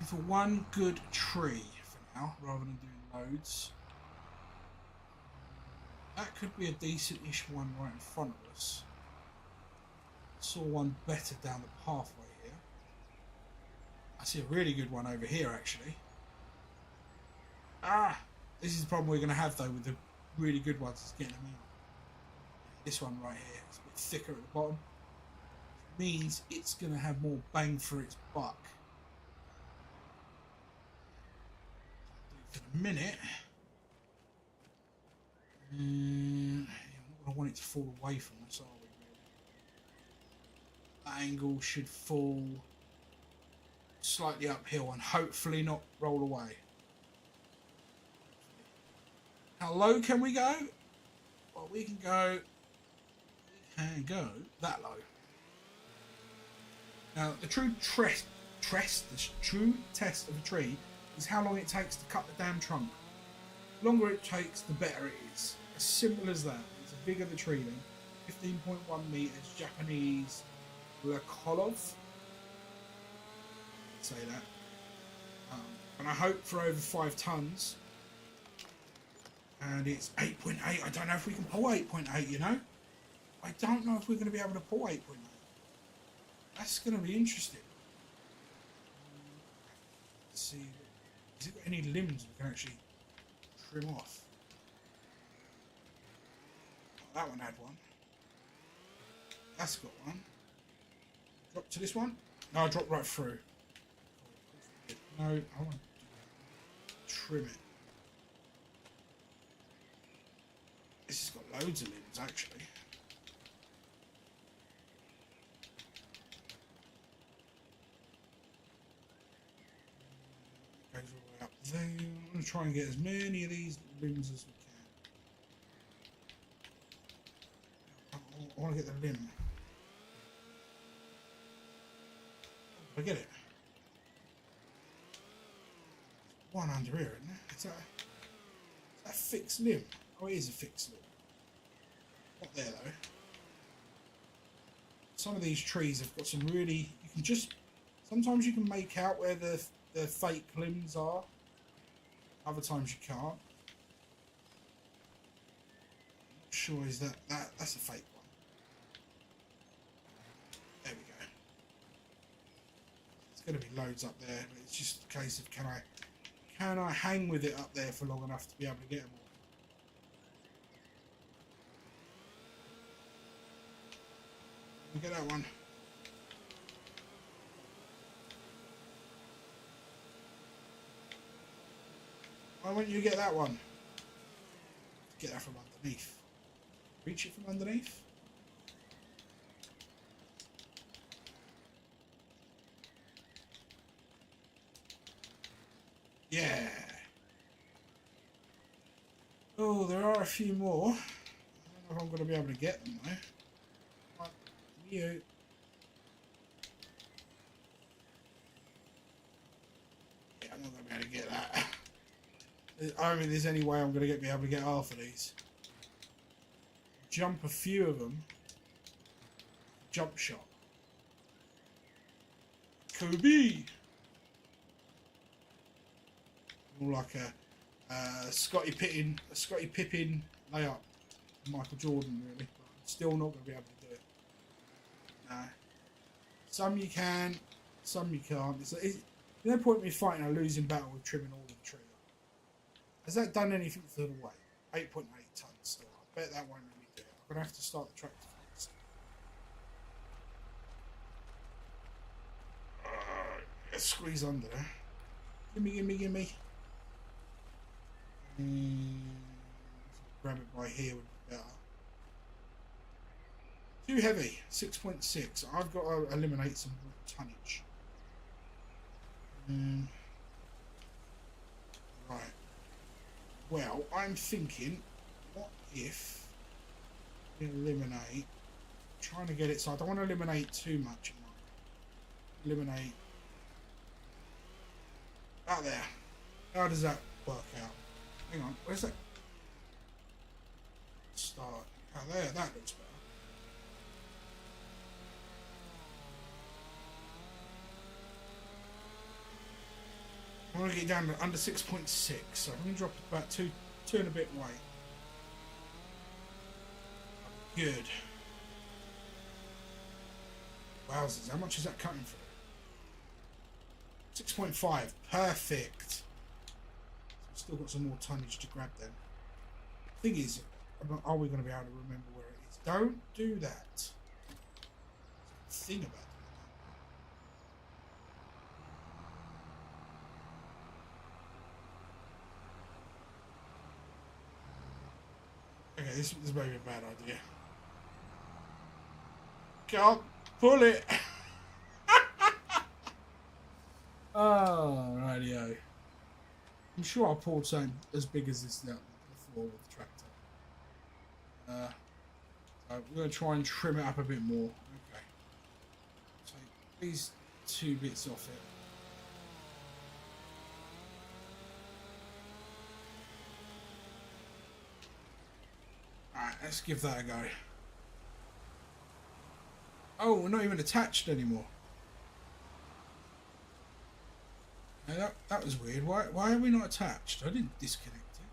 For one good tree for now, rather than doing loads. That could be a decent-ish one right in front of us. Saw one better down the pathway here. I see a really good one over here, actually. Ah! This is the problem we're going to have, though, with the really good ones, is getting them out. This one right here, it's a bit thicker at the bottom. It means it's going to have more bang for its buck. For the minute, I want it to fall away from us, are we? That angle should fall slightly uphill and hopefully not roll away. How low can we go? Well, we can go that low. Now, the true test of a tree is how long it takes to cut the damn trunk. The longer it takes, the better it is. As simple as that. It's the bigger the tree then. 15.1 meters, Japanese Lakolov. Say that. And I hope for over 5 tons. And it's 8.8. I don't know if we can pull 8.8, you know? I don't know if we're going to be able to pull 8.8. That's going to be interesting. Let's see. Has it got any limbs we can actually trim off? Oh, that one had one. That's got one. Drop to this one? No, I dropped right through. No, I want to trim it. This has got loads of limbs, actually. Goes all the way up there. I'm going to try and get as many of these limbs as we can. I want to get the limb. I get it. One under here, isn't it? Is that a fixed limb? Oh, it is a fixed limb. Not there though. Some of these trees have got some really. You can just. Sometimes you can make out where the fake limbs are. Other times you can't. Not sure is that's a fake one. There we go. There's going to be loads up there, but it's just a case of can I hang with it up there for long enough to be able to get them all. Look at that one. Why won't you get that one? Get that from underneath. Reach it from underneath. Yeah. Oh, there are a few more. I don't know if I'm going to be able to get them though. Come on, you. Yeah, I'm not going to be able to get that. I don't think there's any way I'm going to be able to get half of these. Jump a few of them. Jump shot. Kobe! More like a Scottie Pippen layup. Michael Jordan, really. But I'm still not going to be able to do it. No. Some you can, some you can't. There's no point in me fighting a losing battle with trimming all of the tree up. Has that done anything for the weight? 8.8 tons still. I bet that won't really do it. I'm going to have to start the tractor first. Let's squeeze under there. Gimme. Grab it by here would be better. Too heavy, 6.6. I've got to eliminate some tonnage. Right. Well, I'm thinking, what if we eliminate, trying to get it, so I don't want to eliminate too much. Eliminate Out there. How does that work out? Hang on, where's that? Start. Out there, that looks better. I want to get down to under 6.6, so I'm going to drop about two and a bit weight. Good. Wowzers, how much is that cutting for? 6.5, perfect. So I've still got some more tonnage to grab then. Thing is, are we going to be able to remember where it is? Don't do that. Thing about it. Okay, this may be a bad idea. Can't pull it. Oh, rightio. I'm sure I pulled something as big as this now before with the tractor. So we're going to try and trim it up a bit more. Okay. Take these 2 bits off it. Alright, let's give that a go. Oh, we're not even attached anymore. Now that was weird. Why are we not attached? I didn't disconnect it.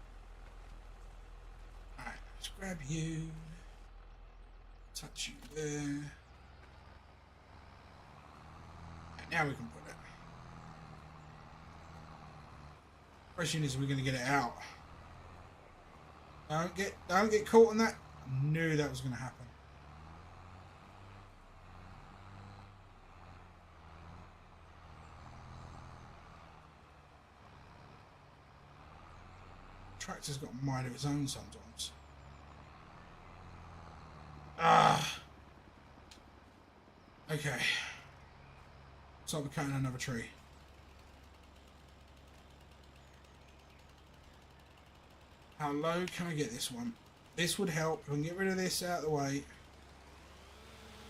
Alright, let's grab you. Touch you there. Right, now we can put it. Question is, we're going to get it out. Don't get caught on that. I knew that was going to happen. Tractor's got a mind of its own sometimes. Ah. Okay. Looks like we're cutting another tree. How low can I get this one? This would help. If I can get rid of this out of the way.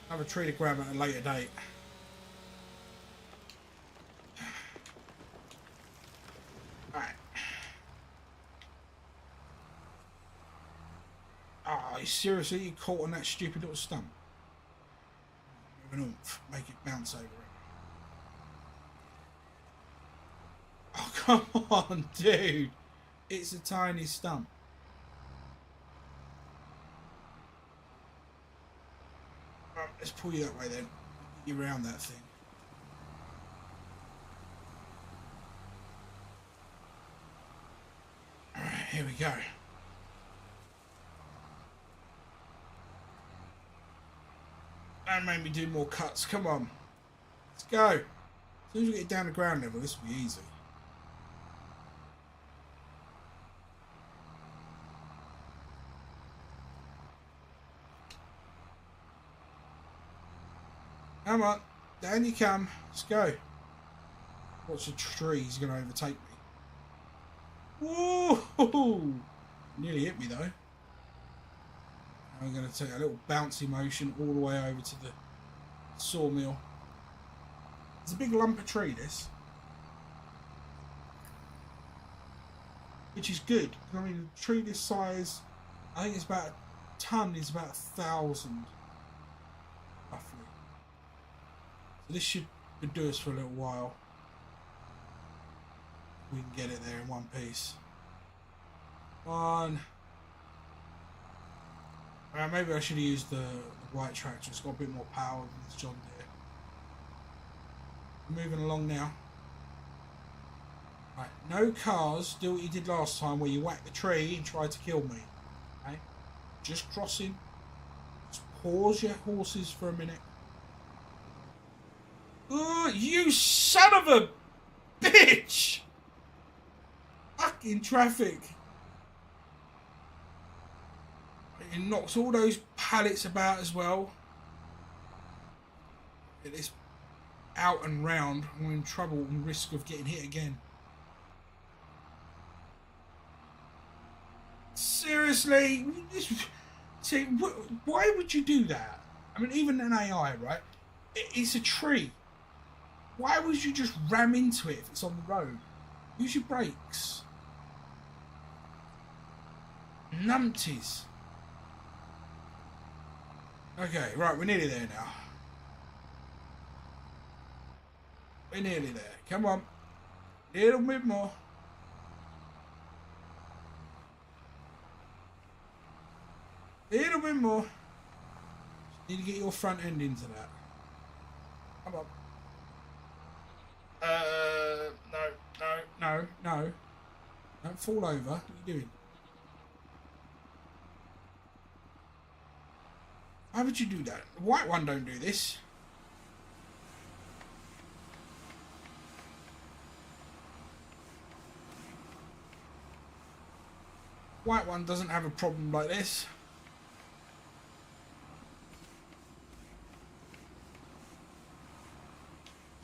Another tree to grab at a later date. Alright. Oh, seriously, you caught on that stupid little stump? With an oomph, make it bounce over it. Oh, come on, dude. It's a tiny stump. Right, let's pull you that way then. Get you around that thing. Alright, here we go. Don't make me do more cuts. Come on. Let's go. As soon as we get down to ground level, this will be easy. Come on, down you come. Let's go. Watch the tree's going to overtake me. Whoa! Nearly hit me though. I'm going to take a little bouncy motion all the way over to the sawmill. It's a big lump of tree, this. Which is good. I mean, a tree this size, I think it's about a ton, is about 1,000. Roughly. So this should do us for a little while. We can get it there in one piece. One. Maybe I should have used the white tractor. It's got a bit more power than this John Deere. Moving along now. Right, no cars. Do what you did last time where you whacked the tree and tried to kill me. Okay? Just crossing. Just pause your horses for a minute. Oh, you son of a bitch! Fucking traffic. It knocks all those pallets about as well. Get this out and round. I'm in trouble and risk of getting hit again. Seriously? See, why would you do that? I mean, even an AI, right? It's a tree. Why would you just ram into it if it's on the road? Use your brakes. Numpties. Okay, right, we're nearly there now. We're nearly there. Come on. A little bit more. A little bit more. Just need to get your front end into that. Come on. No. Don't fall over. What are you doing? Why would you do that? The white one don't do this. White one doesn't have a problem like this.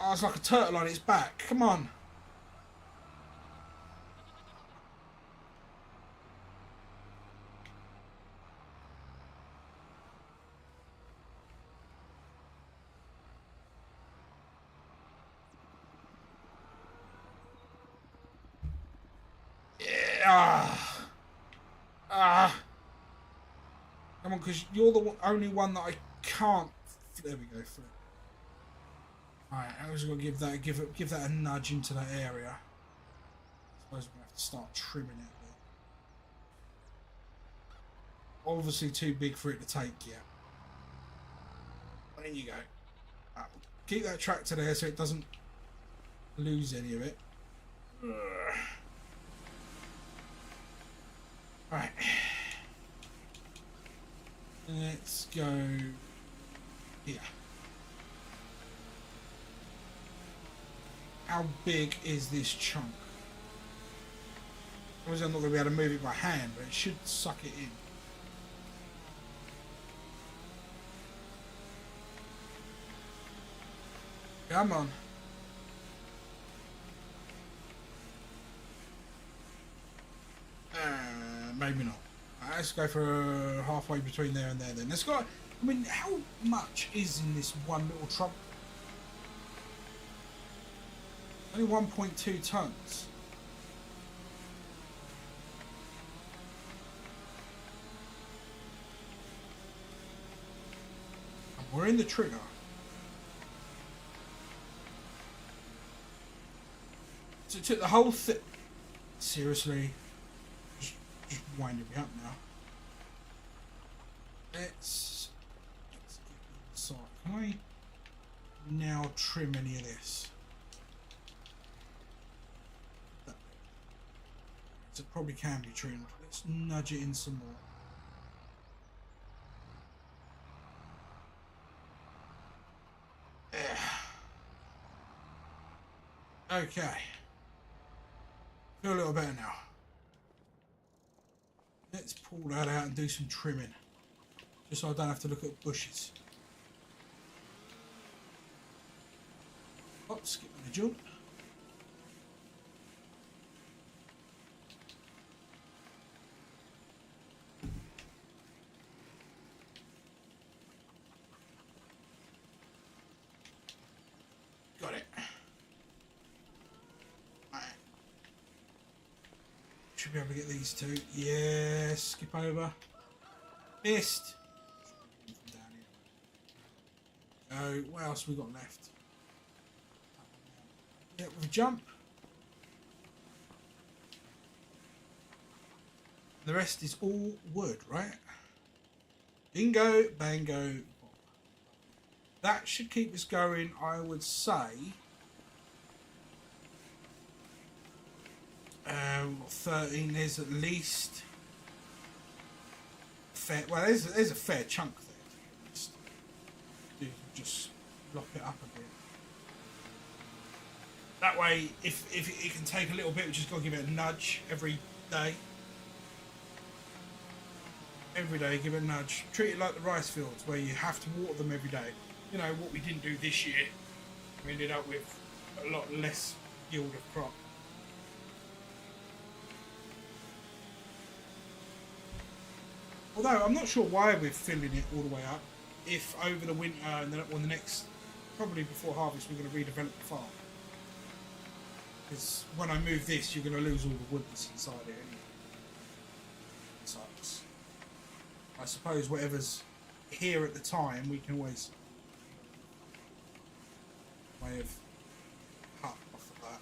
Oh, it's like a turtle on its back. Come on. Yeah. Come on, because you're the only one that I can't. There we go. Flip. Alright, I was going to give that a nudge into that area. I suppose we're going to have to start trimming it a bit. Obviously too big for it to take yet. But in you go. Right, keep that tractor there so it doesn't lose any of it. Right. Let's go here. How big is this chunk? Obviously I'm not going to be able to move it by hand, but it should suck it in. Come on. Maybe not. Let's go for halfway between there and there then. Let's go. I mean, how much is in this one little trunk? Only 1.2 tons. And we're in the trigger. So it took the whole thing. Seriously. Just winding me up now. Let's get inside. Can I now trim any of this? It probably can be trimmed. Let's nudge it in some more. Okay. Feel a little better now. Let's pull that out and do some trimming. Just so I don't have to look at bushes. Oh, skip the jump. Got it. Right. Should be able to get these two. Yes, skip over. Missed. Oh, what else we got left? Yeah, with a jump. The rest is all wood, right? Bingo, bango. That should keep us going, I would say. 13, there's at least fair, well, there's a fair chunk there, to be honest. Just lock it up a bit. That way, if it can take a little bit, we just got to give it a nudge every day. Every day, give it a nudge. Treat it like the rice fields, where you have to water them every day. You know, what we didn't do this year, we ended up with a lot less yield of crop. Although, I'm not sure why we're filling it all the way up, if over the winter and then on the next, probably before harvest, we're going to redevelop the farm. Because when I move this, you're going to lose all the wood that's inside it anyway. Sucks. I suppose whatever's here at the time, we can always way of cut off of that.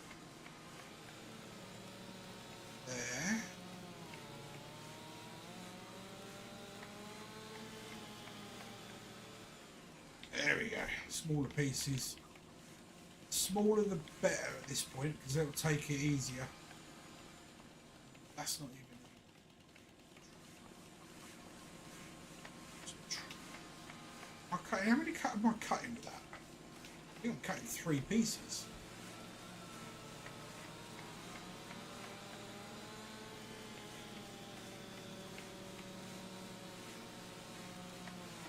There. There we go. Smaller pieces. The smaller the better at this point, because it'll take it easier. That's not even. How many cut am I cutting with that? I think I'm cutting 3 pieces.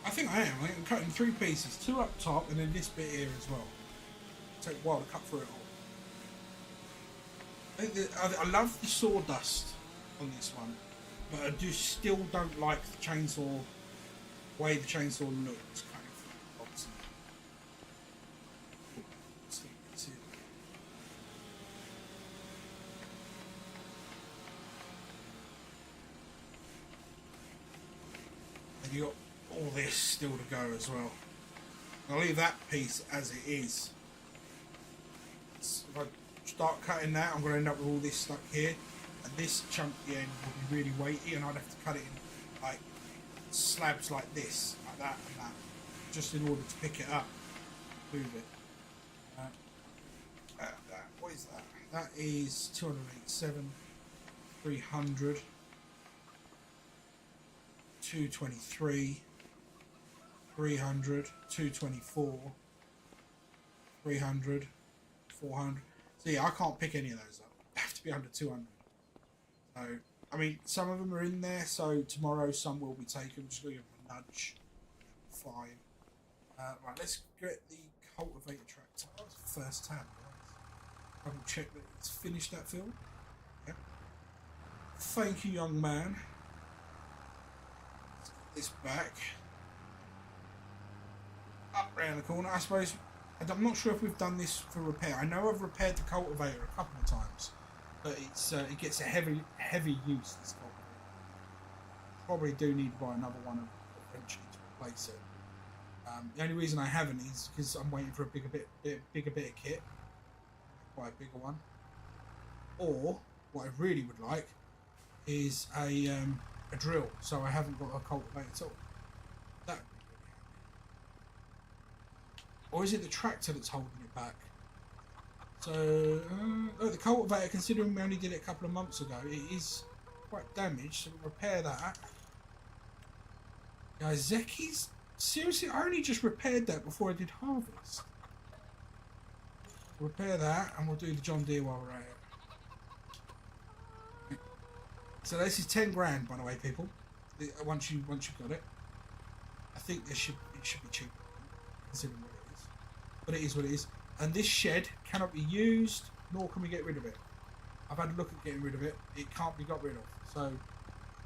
I think I am. I think I'm cutting 3 pieces. 2 up top and then this bit here as well. It'll take a while to cut through it all. I love the sawdust on this one, but I just still don't like the chainsaw, way the chainsaw looks. Kind of, obviously. And you got all this still to go as well. I'll leave that piece as it is. If I start cutting that, I'm going to end up with all this stuck here, and this chunk at the end will be really weighty, and I'd have to cut it in like slabs like this, like that and that, just in order to pick it up, move it. What is that? That is 287, 300, 223, 300, 224, 300, 400. So yeah, I can't pick any of those up. They have to be under 200. So, I mean, some of them are in there, so tomorrow some will be taken. Just going to give them a nudge. Fine. Right, let's get the cultivator tractor. That was the first tab. Double check that it's finished that field. Yep. Thank you, young man. Let's get this back. Up round the corner. I suppose, I'm not sure if we've done this for repair. I know I've repaired the cultivator a couple of times, but it's it gets a heavy use, this cultivator. Probably do need to buy another one eventually to replace it. The only reason I haven't is because I'm waiting for a bigger bit of kit. Quite a bigger one. Or what I really would like is a drill, so I haven't got a cultivator at all. That would be really handy. Or is it the tractor that's holding it back? So the cultivator, considering we only did it a couple of months ago, it is quite damaged, so we'll repair that. Guys, Zeki's seriously, I only just repaired that before I did harvest. Repair that, and we'll do the John Deere while we're at it. So this is 10 grand, by the way, people. Once you've got it, I think it should be cheaper, considering what it is. But it is what it is. And this shed cannot be used, nor can we get rid of it. I've had a look at getting rid of it. It can't be got rid of. So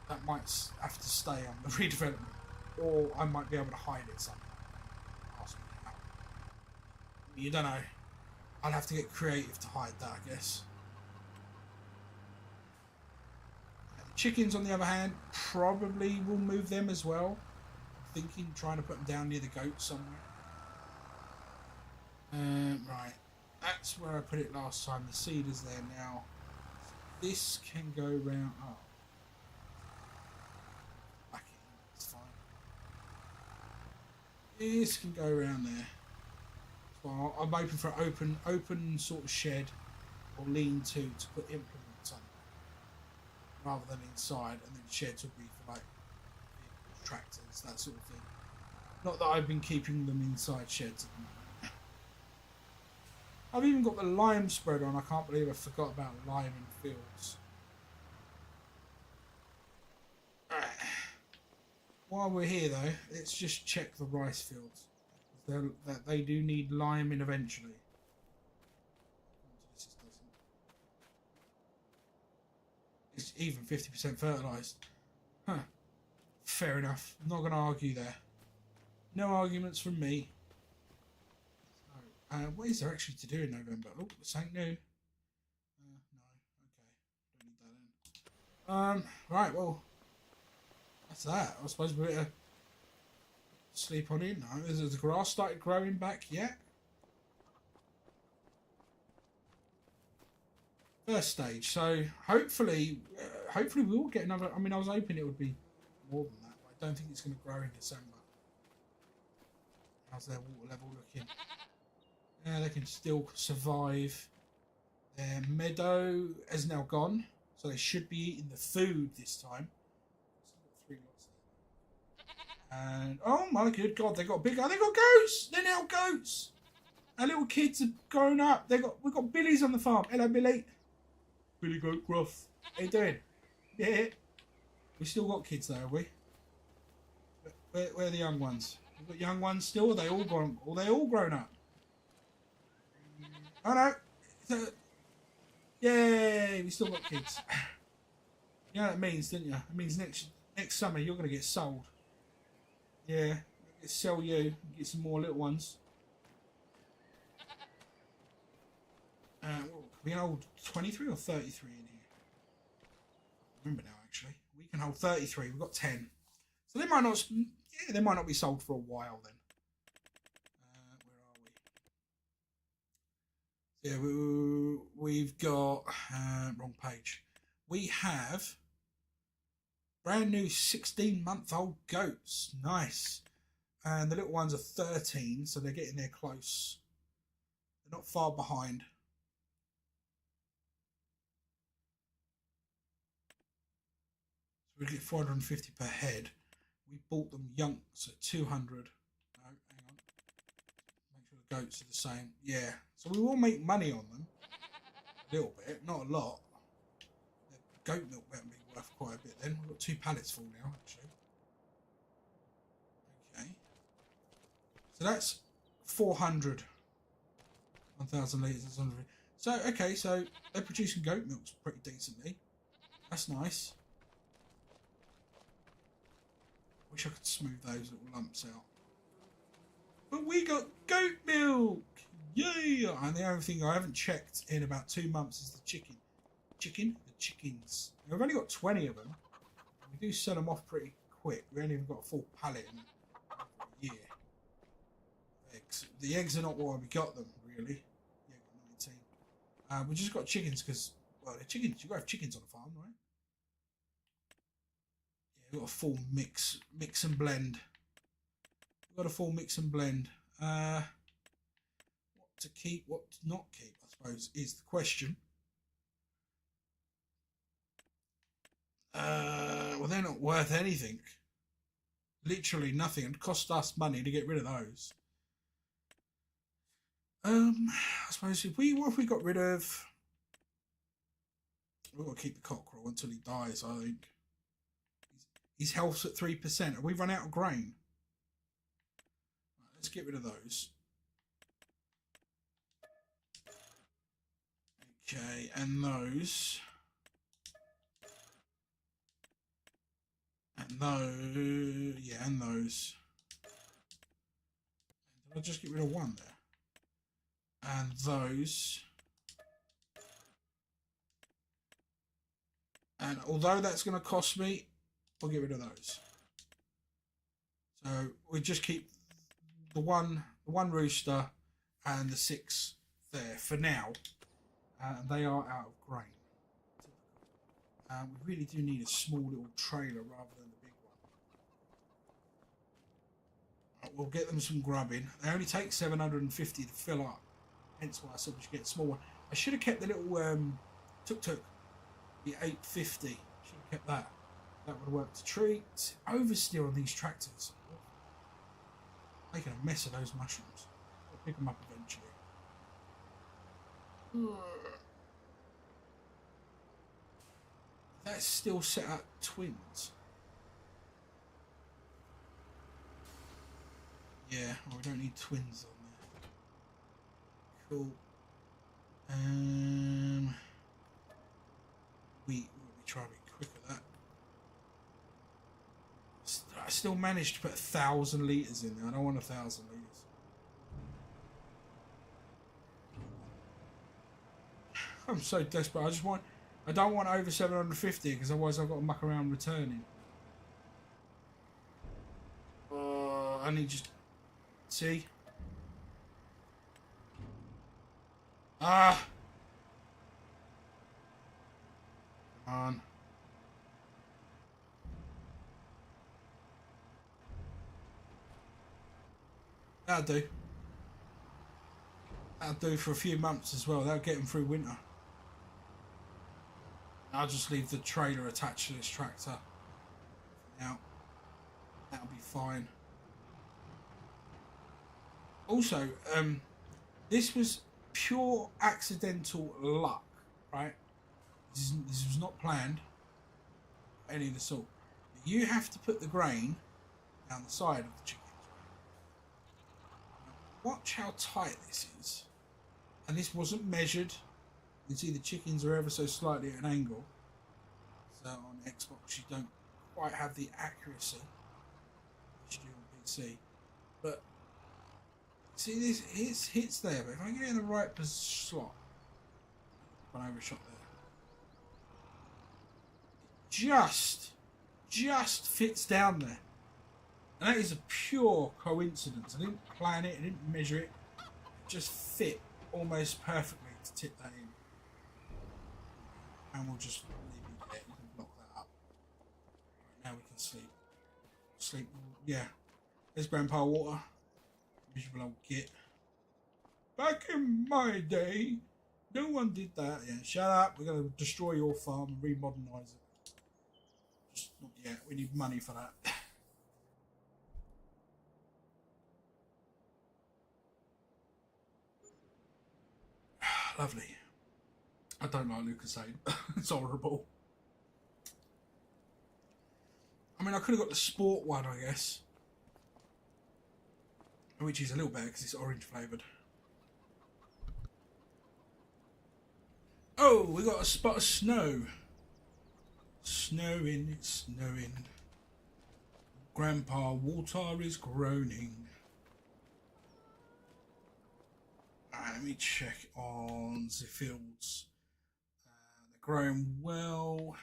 that might have to stay on the redevelopment, or I might be able to hide it somehow. Ask me how. You don't know. I'll have to get creative to hide that, I guess. The chickens, on the other hand, probably will move them as well. I'm thinking, trying to put them down near the goats somewhere. Right, that's where I put it last time. The seed is there now. This can go round. Oh, back in. It's fine. This can go around there. Well, I'm open for an open sort of shed or lean-to put implements on, rather than inside, and then sheds would be for like tractors, that sort of thing. Not that I've been keeping them inside sheds at the moment. I've even got the lime spreader on. I can't believe I forgot about lime in fields. Right. While we're here though, let's just check the rice fields. That they do need liming eventually. It's even 50% fertilised. Huh. Fair enough. I'm not going to argue there. No arguments from me. So, what is there actually to do in November? Oh, this ain't new. Right, well, that's that. I suppose we're to sleep on it now. Has the grass started growing back yet? First stage. So hopefully we will get another. I mean, I was hoping it would be more than that, but I don't think it's going to grow in December. How's their water level looking? Yeah, they can still survive. Their meadow has now gone, so they should be eating the food this time. Three lots there. And oh my good god, they got bigger. They got goats. They're now goats. Our little kids have grown up. We've got Billies on the farm. Hello, Billy. Billy Goat Gruff. How you doing? Yeah. We still got kids though, have we? Where are the young ones? We've got young ones still. Are they all gone? Are they all grown up? Oh no. Yay! We still got kids. You know what that means, didn't you? It means next summer you're going to get sold. Yeah. Sell you. Get some more little ones. We can hold 23 or 33 in here. I remember now, actually. We can hold 33. We've got 10. So they might not. Yeah, they might not be sold for a while then. Where are we? Yeah, we've got wrong page. We have brand new 16-month-old goats. Nice. And the little ones are 13, so they're getting there close. They're not far behind. We get 450 per head. We bought them yunks at 200. No, hang on. Make sure the goats are the same. Yeah. So we will make money on them. A little bit, not a lot. The goat milk better be worth quite a bit then. We've got 2 pallets full now, actually. Okay. So that's 400. 1,000 litres. So, okay, so they're producing goat milk pretty decently. That's nice. Wish I could smooth those little lumps out. But we got goat milk! Yeah! And the only thing I haven't checked in about 2 months is the chicken. The chickens. And we've only got 20 of them. We do sell them off pretty quick. We only even got a full pallet in a year. Eggs. The eggs are not why we got them, really. Yeah, got 19. We just got chickens because, well, they're chickens. You've got to have chickens on a farm, right? We've got a full mix and blend. We've got a full mix and blend. What to keep, what to not keep, I suppose, is the question. Well, they're not worth anything. Literally nothing. It cost us money to get rid of those. I suppose what if we got rid of? We've got to keep the cockerel until he dies, I think. His health's at 3%. Have we run out of grain? Right, let's get rid of those. Okay, and those. And those. Yeah, and those. Did I just get rid of one there? And those. And although that's going to cost me, I'll get rid of those. So we just keep the one rooster and the 6 there for now. They are out of grain. We really do need a small little trailer rather than the big one. We'll get them some grubbing. They only take 750 to fill up. Hence why I said we should get a small one. I should have kept the little tuk-tuk, the 850. Should have kept that. That would work to treat. Oversteer on these tractors. Making a mess of those mushrooms. I'll pick them up eventually. That's still set up twins. Yeah, well, we don't need twins on there. Cool. We try to be quick at that. I still managed to put 1,000 litres in there. I don't want 1,000 litres. I'm so desperate. I just want I don't want over 750 because otherwise I've got to muck around returning. I need just see. Ah, come on. That'll do. That'll do for a few months as well. That'll get them through winter. I'll just leave the trailer attached to this tractor. Now, that'll be fine. Also, this was pure accidental luck, right? This was not planned. Any of the sort. You have to put the grain down the side of the chickens. Watch how tight this is. And this wasn't measured. You can see the chickens are ever so slightly at an angle. So on Xbox you don't quite have the accuracy that you do on PC. But see, this hits there, but if I get it in the right slot, gone overshot there. Just fits down there. And that is a pure coincidence. I didn't plan it, I didn't measure it. It just fit almost perfectly to tip that in. And we'll just leave it there. We can block that up. Right, now we can sleep. Sleep, yeah. There's Grandpa Water. Miserable old git. Back in my day, no one did that. Yeah, shut up. We're going to destroy your farm and remodernise it. Just not yet. We need money for that. Lovely. I don't like Lucasade. It's horrible. I mean, I could have got the sport one, I guess. Which is a little better because it's orange flavoured. Oh, we got a spot of snow. Snowing, it's snowing. Grandpa Water is groaning. Let me check on the fields. They're growing well.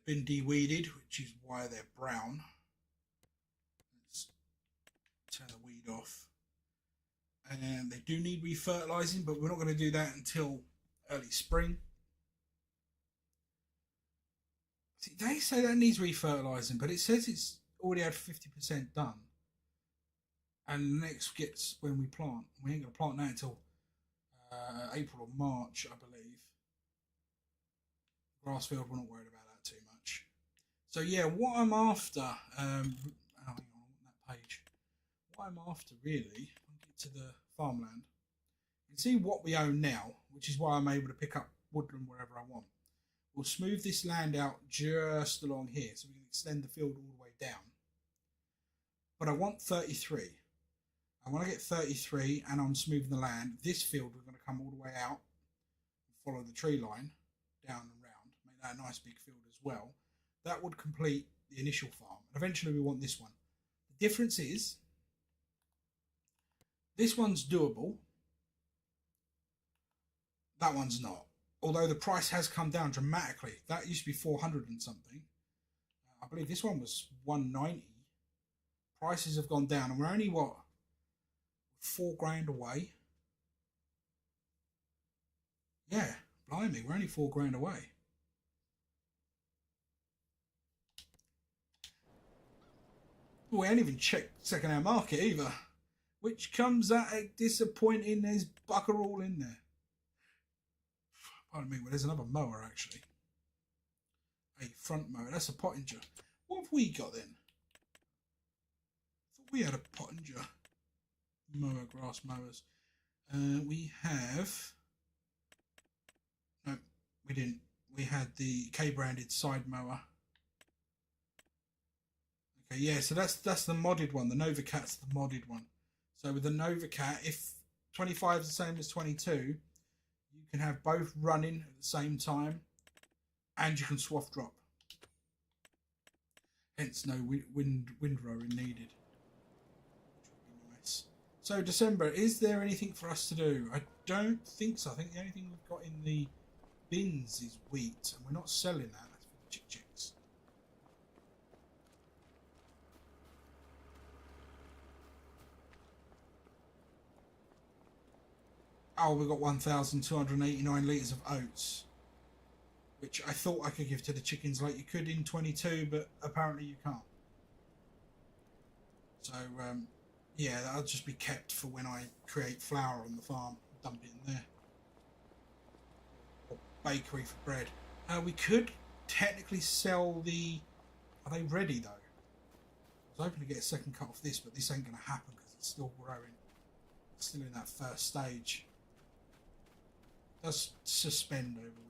They've been de-weeded, which is why they're brown. Let's turn the weed off. And they do need refertilising, but we're not going to do that until early spring. See, they say that needs refertilising, but it says it's already had 50% done. And next gets when we plant. We ain't going to plant that until April or March, I believe. Grass field, we're not worried about that too much. So yeah, what I'm after, hang on that page. What I'm after really, I'll get to the farmland. You can see what we own now, which is why I'm able to pick up woodland wherever I want. We'll smooth this land out just along here, so we can extend the field all the way down. But I want 33. I want to get 33 and I'm smoothing the land. This field we're going to come all the way out and follow the tree line down and round. Make that a nice big field as well. That would complete the initial farm. And eventually we want this one. The difference is this one's doable. That one's not. Although the price has come down dramatically. That used to be 400 and something. I believe this one was 190. Prices have gone down and we're only what? £4,000 away. Yeah, blimey, we're only £4,000 away. We ain't even checked second-hand market either, which comes at a disappointing. There's bugger all in there. Pardon me. Well, there's another mower actually. A front mower. That's a Pottinger. What have we got then? I thought we had a Pottinger. Mower, grass mowers. We have. No, we didn't. We had the K-branded side mower. Okay, yeah. So that's the modded one. The Novacat's the modded one. So with the Novacat, if 25 is the same as 22, you can have both running at the same time, and you can swath drop. Hence, no windrowing needed. So December, is there anything for us to do? I don't think so. I think the only thing we've got in the bins is wheat, and we're not selling that. That's for the chicks. Oh, we've got 1,289 litres of oats, which I thought I could give to the chickens like you could in 22, but apparently you can't. So, yeah, that'll just be kept for when I create flour on the farm. Dump it in there. Or bakery for bread. We could technically sell the... Are they ready, though? I was hoping to get a second cut off this, but this ain't going to happen because it's still growing. It's still in that first stage. It does suspend over winter,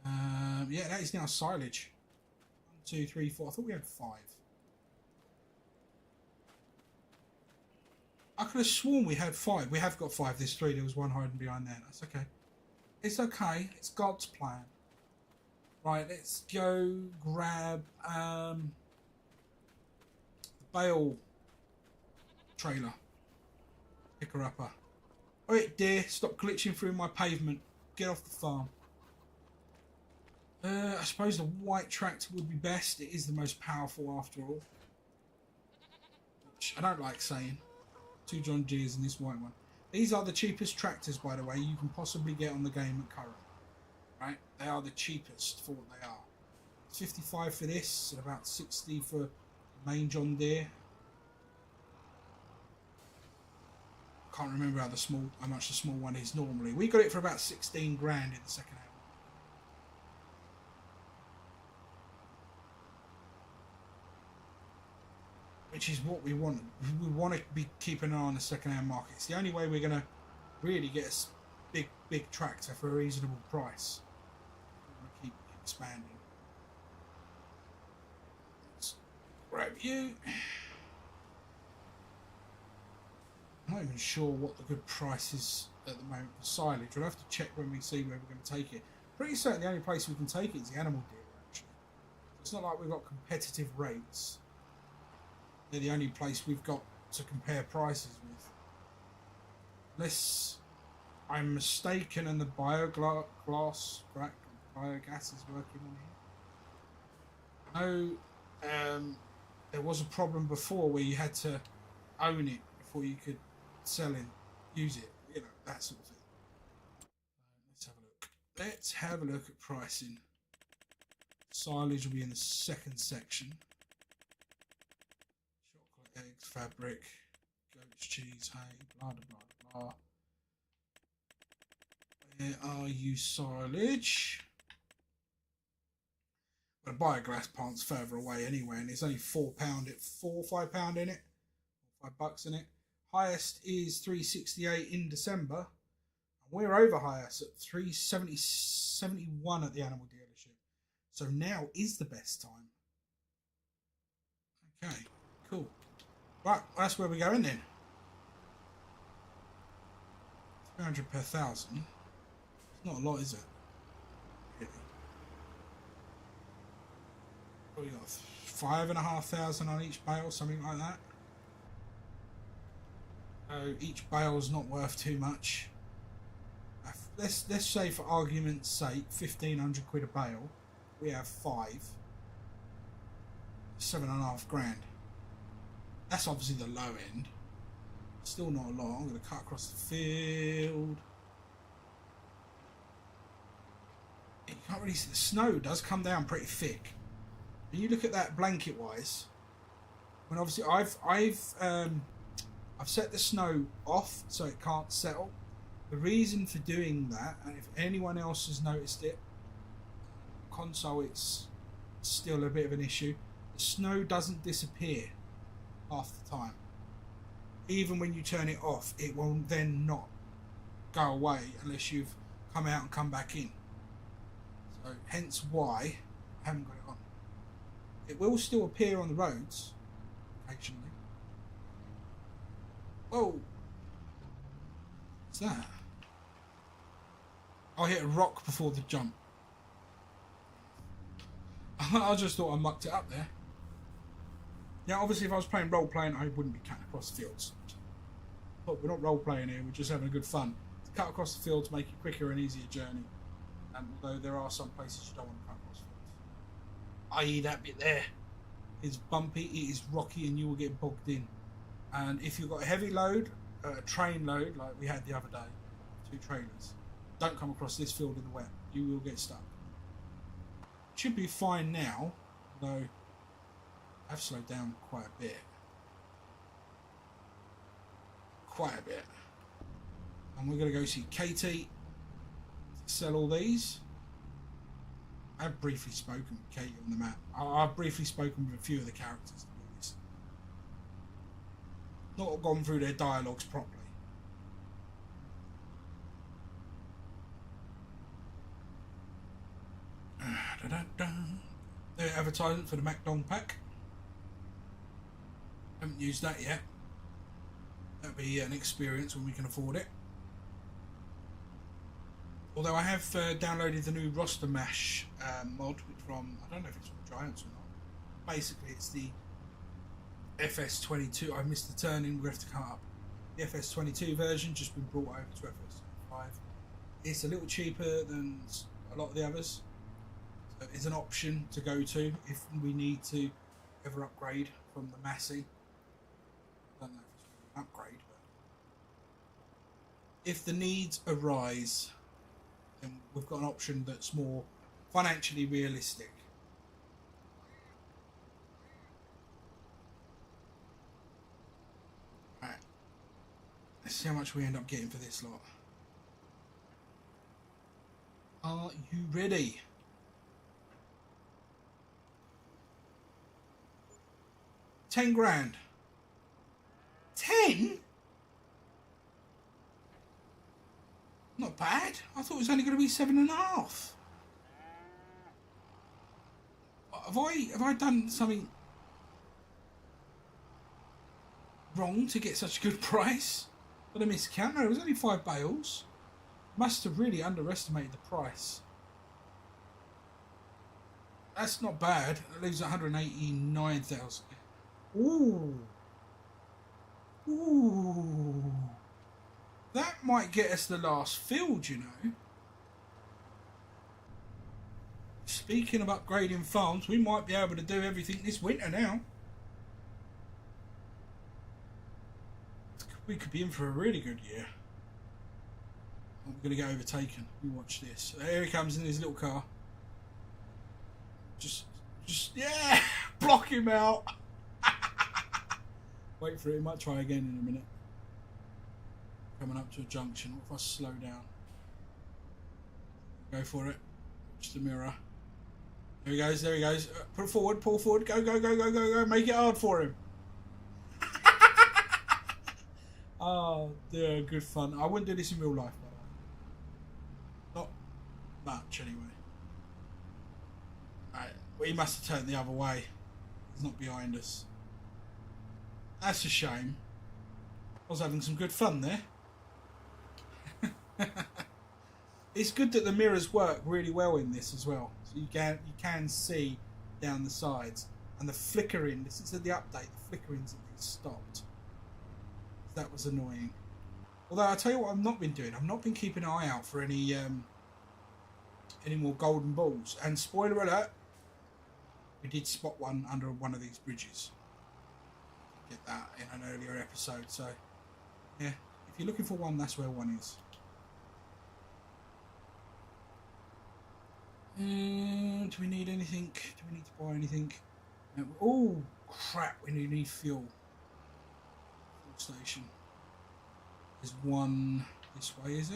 doesn't it? Yeah, that is now silage. 1, 2, 3, 4. I thought we had 5. I could have sworn we had 5. We have got 5. There's 3. There was 1 hiding behind there. That's okay. It's okay. It's God's plan. Right, let's go grab the bale trailer. Pick her upper. Alright, dear. Stop glitching through my pavement. Get off the farm. I suppose the white tractor would be best. It is the most powerful after all. Which I don't like saying. 2 John Deeres and this white one. These are the cheapest tractors, by the way, you can possibly get on the game at current. Right? They are the cheapest for what they are. It's 55 for this, and about 60 for the main John Deere. Can't remember how much the small one is normally. We got it for about 16 grand in the second hand. Which is what we want. We want to be keeping an eye on the second-hand market. It's the only way we're going to really get a big tractor for a reasonable price. We want to keep expanding. Let's grab you. I'm not even sure what the good price is at the moment for silage. We'll have to check when we see where we're going to take it. Pretty certain the only place we can take it is the animal dealer, actually. It's not like we've got competitive rates. They're the only place we've got to compare prices with. Unless I'm mistaken and the biogas is working on here. I know there was a problem before where you had to own it before you could sell it, use it, you know, that sort of thing. Let's have a look. Let's have a look at pricing. Silage will be in the second section. Eggs, fabric, goat's cheese, hay, blah blah blah. Where are you, silage? Well, the biogas plant's further away anyway, and it's only £4 or £5 in it, $5 in it. Highest is 368 in December, and we're over highest at 371 at the animal dealership. So now is the best time. Okay, cool. Right, that's where we're going then. 300 per 1,000. It's not a lot, is it? Really? Probably got 5,500 on each bale, something like that. So each bale's not worth too much. Let's say, for argument's sake, 1,500 quid a bale. We have 5. 7.5 grand. That's obviously the low end. Still not a lot. I'm going to cut across the field. You can't really see. The snow does come down pretty thick. When you look at that blanket wise, when obviously I've set the snow off so it can't settle. The reason for doing that, and if anyone else has noticed it, console it's still a bit of an issue. The snow doesn't disappear half the time. Even when you turn it off, it will then not go away unless you've come out and come back in. So hence why I haven't got it on. It will still appear on the roads occasionally. Whoa! What's that? I hit a rock before the jump. I just thought I mucked it up there. Yeah, obviously if I was playing role-playing, I wouldn't be cutting across the fields. But we're not role-playing here, we're just having a good fun. cut across the field to make it quicker and easier journey. Although there are some places you don't want to cut across fields. I.e. that bit there. It's bumpy, it is rocky, and you will get bogged in. And if you've got a heavy load, a train load, like we had the other day, 2 trailers, don't come across this field in the wet. You will get stuck. Should be fine now, though I've slowed down quite a bit. And we're going to go see Katie to sell all these. I've briefly spoken with Katie on the map. I've briefly spoken with a few of the characters, to be honest. Not gone through their dialogues properly. Their advertisement for the MacDong pack. Haven't used that yet. That'll be an experience when we can afford it. Although I have downloaded the new Roster Mash mod, which from, I don't know if it's from Giants or not. Basically, it's the FS22. I missed the turn in, we're going to have to come up. The FS22 version just been brought over to FS25. It's a little cheaper than a lot of the others. So it's an option to go to if we need to ever upgrade from the Massey. I don't know if it's really an upgrade, but if the needs arise, then we've got an option that's more financially realistic. Right. Let's see how much we end up getting for this lot. Are you ready? £10,000. 10? Not bad. I thought it was only going to be 7.5. Have I done something wrong to get such a good price? Did I miscount? No, it was only 5 bales. Must have really underestimated the price. That's not bad. That leaves 189,000. Ooh. Ooh. That might get us the last field, you know. Speaking of upgrading farms, we might be able to do everything this winter now. We could be in for a really good year. I'm going to get overtaken. You watch this. Here he comes in his little car. Just, yeah! Block him out! Wait for it. He might try again in a minute. Coming up to a junction. What if I slow down? Go for it. Watch the mirror. There he goes, there he goes. Put it forward, pull forward. Go, go, go, go, go, go. Make it hard for him. Oh, dear, good fun. I wouldn't do this in real life, by the way. Not much, anyway. Right. Well, he must have turned the other way. He's not behind us. That's a shame. I was having some good fun there. It's good that the mirrors work really well in this as well. So you can see down the sides. And the flickering, since the update, the flickering's at least stopped. That was annoying. Although I'll tell you what I've not been doing. I've not been keeping an eye out for any more golden balls. And spoiler alert, we did spot one under one of these bridges. Get that in an earlier episode. So yeah, if you're looking for one, that's where one is. Do we need anything? Do we need to buy anything? No. Oh crap! We need fuel. Fuel station. There's one this way, is it?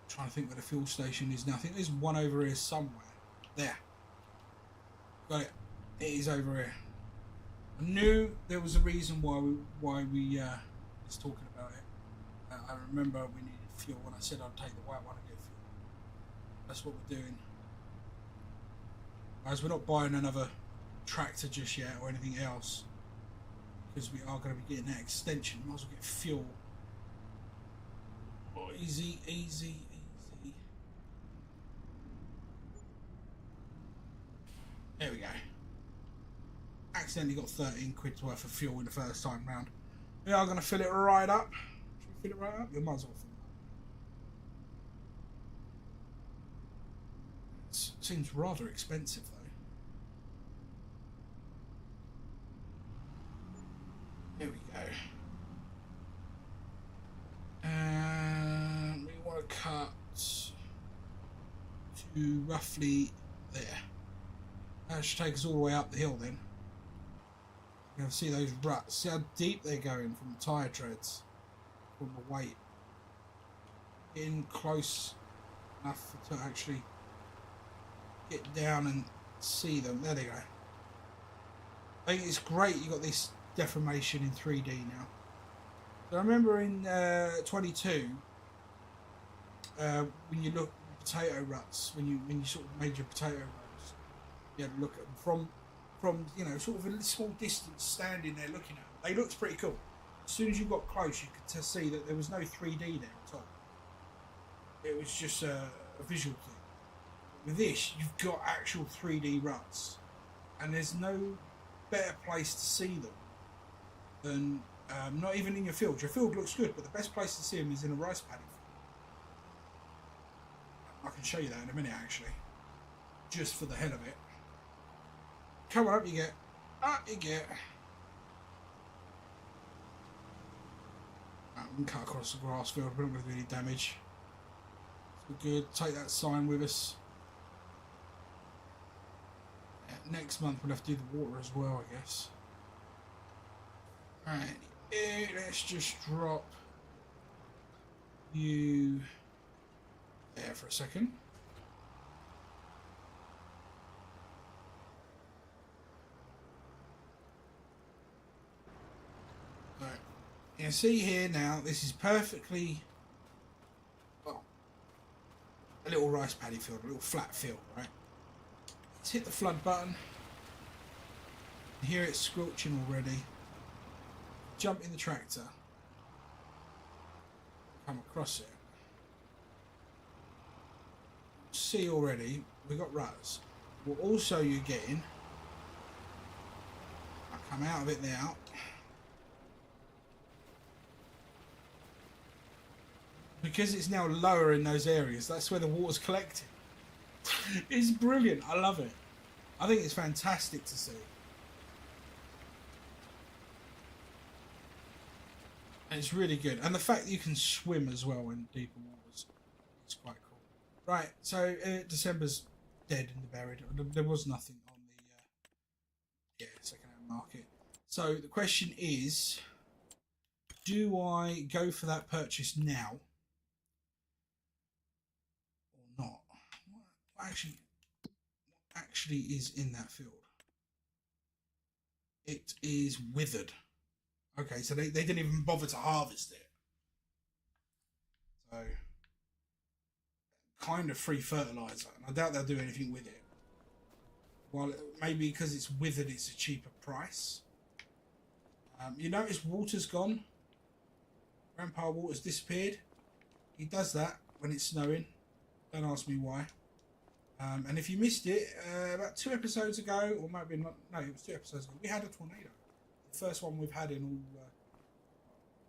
I'm trying to think where the fuel station is now. I think there's one over here somewhere. There. Got it. It is over here. I knew there was a reason why we was talking about it. I remember we needed fuel when I said I'd take the white one and get fuel. That's what we're doing. As we're not buying another tractor just yet or anything else, because we are going to be getting that extension. Might as well get fuel. Oh, easy, easy, easy. There we go. Accidentally got 13 quid's worth of fuel in the first time round. We are going to fill it right up. Should we Fill it right up. You might as well fill it up. It seems rather expensive though. Here we go. And we want to cut to roughly there. That should take us all the way up the hill then. You can see those ruts. See how deep they're going from the tyre treads, from the weight. Getting close enough to actually get down and see them. There they go. I think it's great you got this deformation in 3D now. So I remember in 22, when you look at potato ruts, when you sort of made your potato rows, you had to look at them from you know, sort of a small distance, standing there looking at them. They looked pretty cool. As soon as you got close, you could see that there was no 3D there at all. It was just a visual thing. With this, you've got actual 3D ruts, and there's no better place to see them than not even in your field. Your field looks good, but the best place to see them is in a rice paddy field. I can show you that in a minute, actually, just for the hell of it. Come on, up you get. Up you get. We can cut across the grass field, we're not going to do any damage. So we're good. Take that sign with us. Next month we'll have to do the water as well, I guess. Right, let's just drop you there for a second. Right, you can see here now, this is perfectly, well, a little rice paddy field, a little flat field, right? Let's hit the flood button. Here it's squelching already. Jump in the tractor. Come across it. See already, we've got ruts. What also you're getting, I'll come out of it now. Because it's now lower in those areas, that's where the water's collecting. It's brilliant. I love it. I think it's fantastic to see. And it's really good. And the fact that you can swim as well in deeper waters, it's quite cool. Right, so December's dead and buried. There was nothing on the second-hand market. So the question is, do I go for that purchase now or not? What actually is in that field? It is withered. Okay, so they didn't even bother to harvest it. So, kind of free fertilizer, and I doubt they'll do anything with it. Well, maybe because it's withered, it's a cheaper price. You notice water's gone. Grandpa Water's disappeared. He does that when it's snowing. Don't ask me why. And if you missed it, about 2 episodes ago, or maybe not, no, it was 2 episodes ago, we had a tornado. The first one we've had in all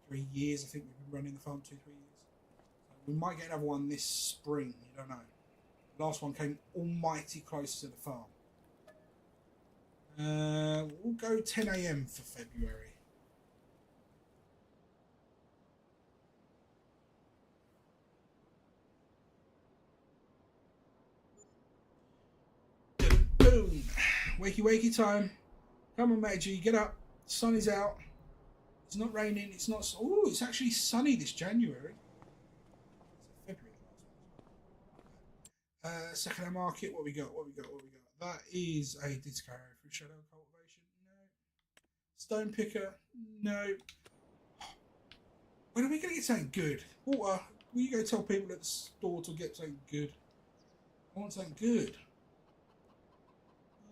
3 years. I think we've been running the farm 2-3 years. So we might get another one this spring. You don't know. The last one came almighty close to the farm. We'll go 10 AM for February. Boom! Wakey wakey time. Come on, Mate G, get up. The sun is out. It's not raining. It's not. Oh, it's actually sunny this January. It's February. Second-hand market. What we got? What we got? What we got? That is a disco for shadow cultivation. No. Stone picker. No. When are we going to get something good? Water. Will you go tell people at the store to get something good? I want something good.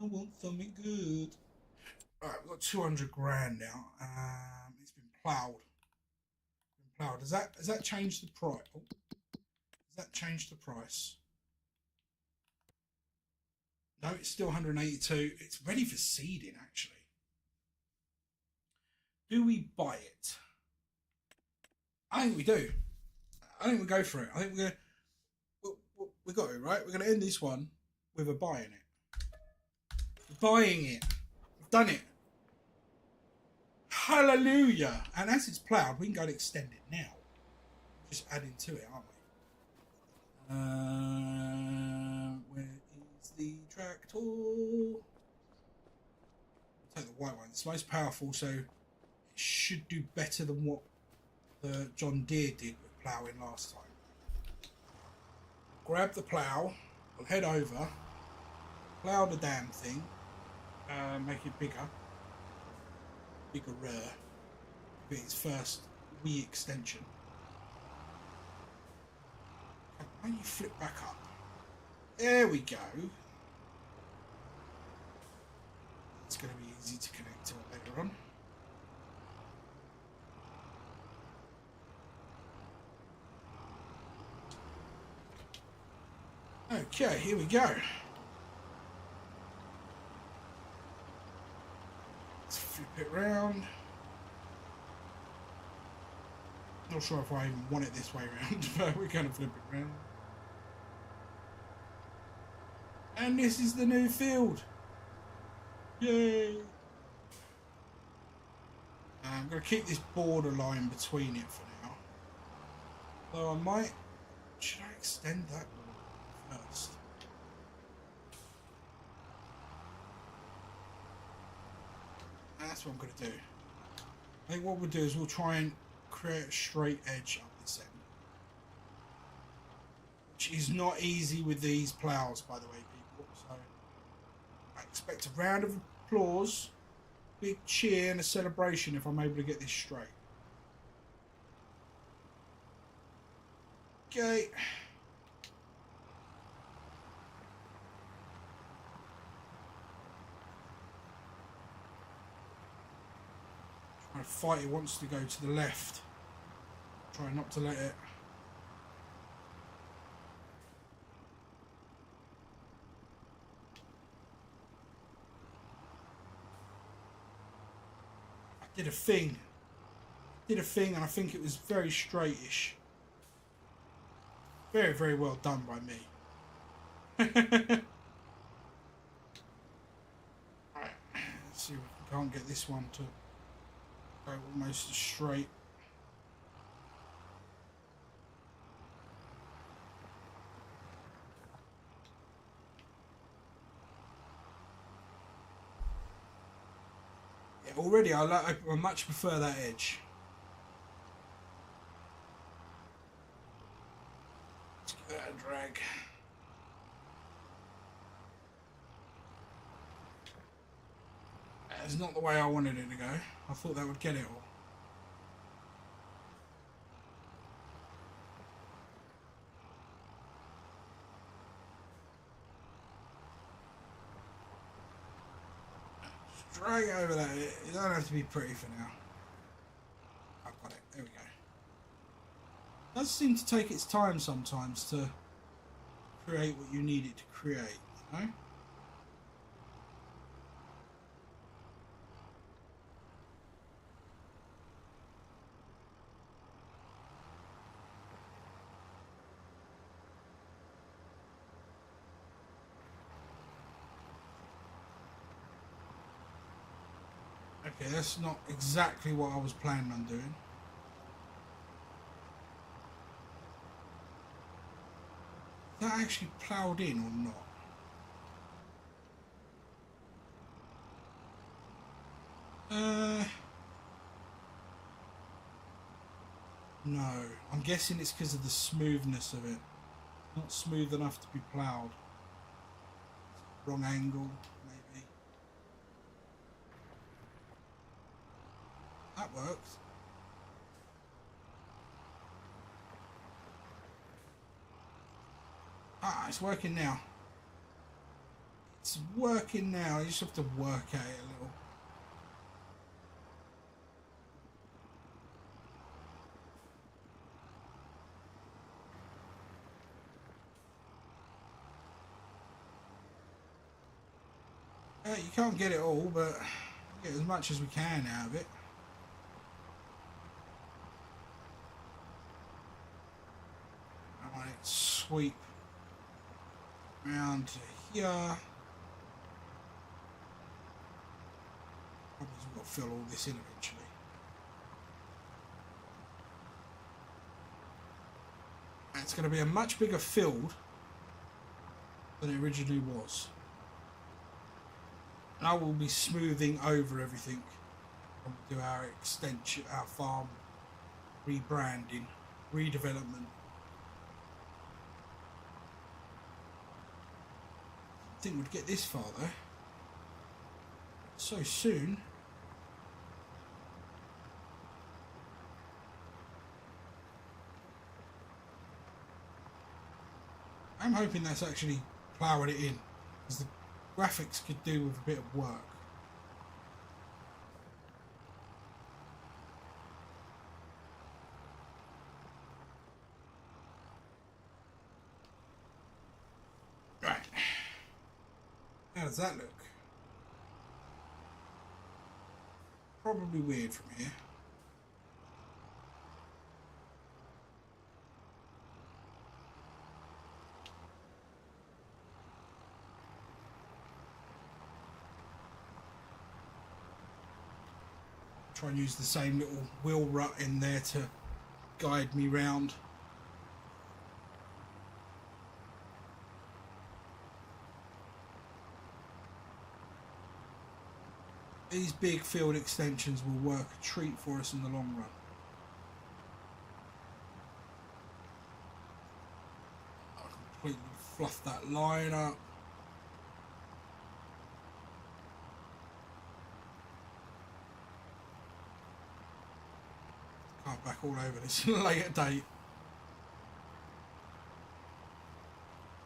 I want something good. Alright, we've got 200 grand now. It's been ploughed. Does that change the price? Oh, does that change the price? No, it's still 182. It's ready for seeding, actually. Do we buy it? I think we do. I think we go for it. I think we got it right. We're going to end this one with a buy in it. Buying it. We've done it. Hallelujah! And as it's ploughed, we can go and extend it now. Just adding to it, aren't we? Where is the tractor? I'll take the white one. It's most powerful, so it should do better than what the John Deere did with ploughing last time. Grab the plough. We'll head over. Plough the damn thing. Make it bigger. Bigger. Give it its first wee extension. Why don't you flip back up? There we go. It's going to be easy to connect to it later on. Okay, here we go. Let's flip it round. Not sure if I even want it this way around, but we're going to flip it round. And this is the new field. Yay! I'm going to keep this border line between it for now. Though I might... Should I extend that border first? That's what I'm going to do. I think what we'll do is we'll try and create a straight edge up this end. Which is not easy with these ploughs, by the way, people. So I expect a round of applause, big cheer and a celebration if I'm able to get this straight. Okay. Trying to fight, it wants to go to the left. Try not to let it. Did a thing, and I think it was very straightish. Very, very well done by me. Right, let's see if we can't get this one to go almost straight. Already, I much prefer that edge. Let's give that a drag. That's not the way I wanted it to go. I thought that would get it all. Drag over that. You don't have to be pretty for now. I've got it. There we go. It does seem to take its time sometimes to create what you need it to create, you know? Okay, that's not exactly what I was planning on doing. Is that actually ploughed in or not? No. I'm guessing it's because of the smoothness of it. Not smooth enough to be ploughed. Wrong angle, maybe. That works. Ah, it's working now. It's working now. You just have to work at it a little. You can't get it all, but get as much as we can out of it. sweep round to here. Probably we've got to fill all this in eventually. And it's going to be a much bigger field than it originally was. And I will be smoothing over everything when we do our extension, our farm rebranding, redevelopment. I think we'd get this far though. So soon. I'm hoping that's actually ploughing it in, because the graphics could do with a bit of work. Right. How does that look? Probably weird from here. Try and use the same little wheel rut in there to guide me round. These big field extensions will work a treat for us in the long run. I'll completely fluff that line up. Can't back all over this later date.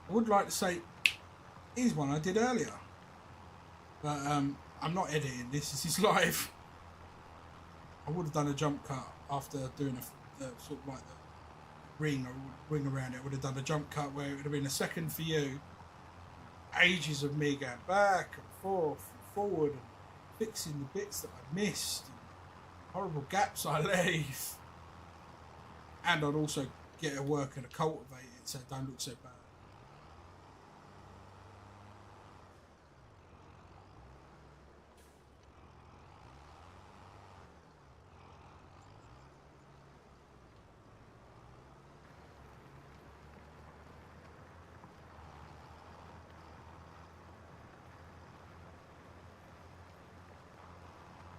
I would like to say, here's one I did earlier. But I'm not editing this is live. I would have done a jump cut after doing a sort of like the ring around it. I would have done a jump cut where it would have been a second for you. Ages of me going back and forth and forward and fixing the bits that I missed. And horrible gaps I leave. And I'd also get a worker to cultivate it so it don't look so bad.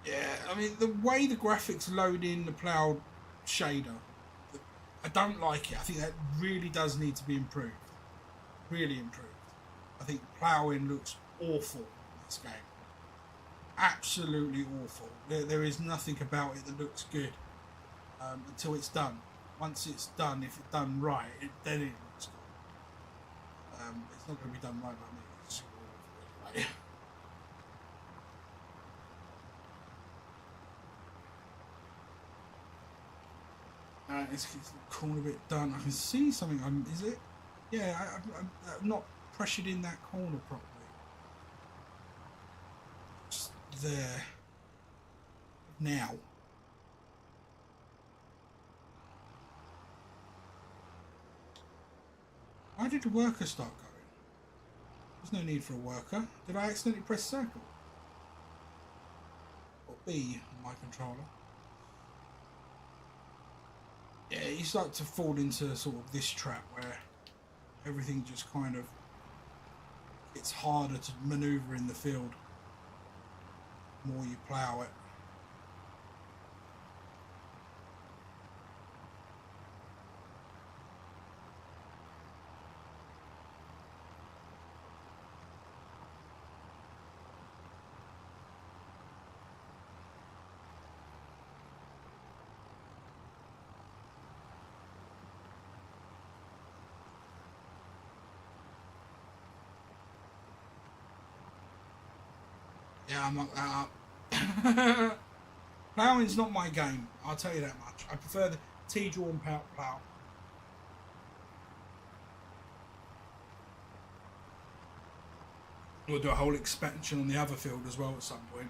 Yeah, I mean, the way the graphics load in the ploughed shader, I don't like it. I think that really does need to be improved. Really improved. I think ploughing looks awful in this game. Absolutely awful. There is nothing about it that looks good until it's done. Once it's done, if it's done right, then it looks good. It's not going to be done right by me. It's awful anyway. Let's get the corner bit done. I can see something. Is it? Yeah, I'm not pressured in that corner properly. Just there. Now. Why did the worker start going? There's no need for a worker. Did I accidentally press circle? Or B on my controller? Yeah, you start to fall into sort of this trap where everything just kind of it's harder to maneuver in the field the more you plough it. Yeah, I'm not that up. Ploughing's not my game, I'll tell you that much. I prefer the T-drawn plough. We'll do a whole expansion on the other field as well at some point.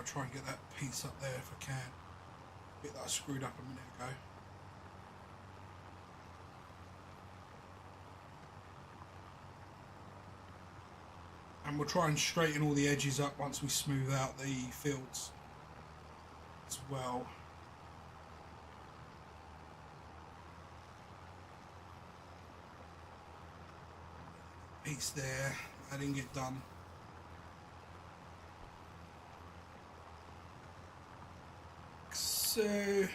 I'll try and get that piece up there if I can. Bit that I screwed up a minute ago. And we'll try and straighten all the edges up once we smooth out the fields as well. Piece there, I didn't get done. So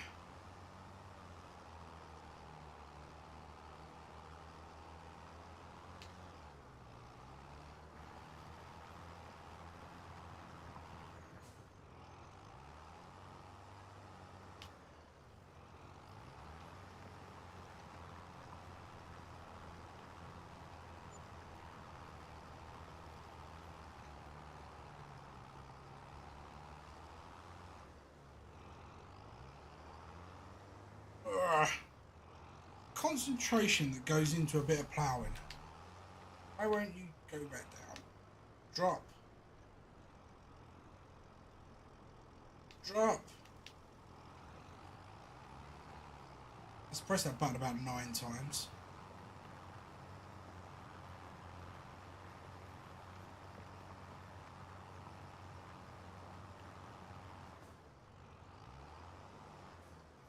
concentration that goes into a bit of ploughing. Why won't you go back down? Drop. Drop. Let's press that button about 9 times.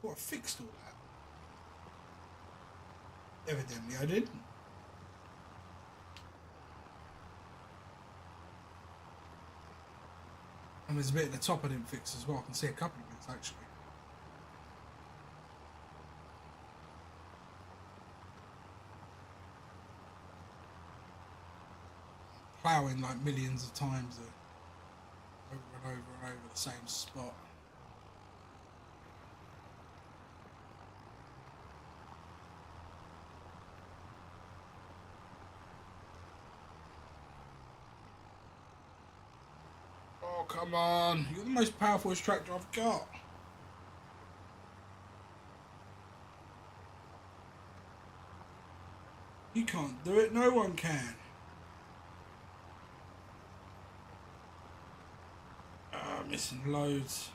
Oh, I fixed all that. Evidently I did. And there's a bit at the top I didn't fix as well. I can see a couple of bits actually. Ploughing like millions of times over and over and over the same spot. Oh, come on. You're the most powerful tractor I've got. You can't do it. No one can. Missing loads.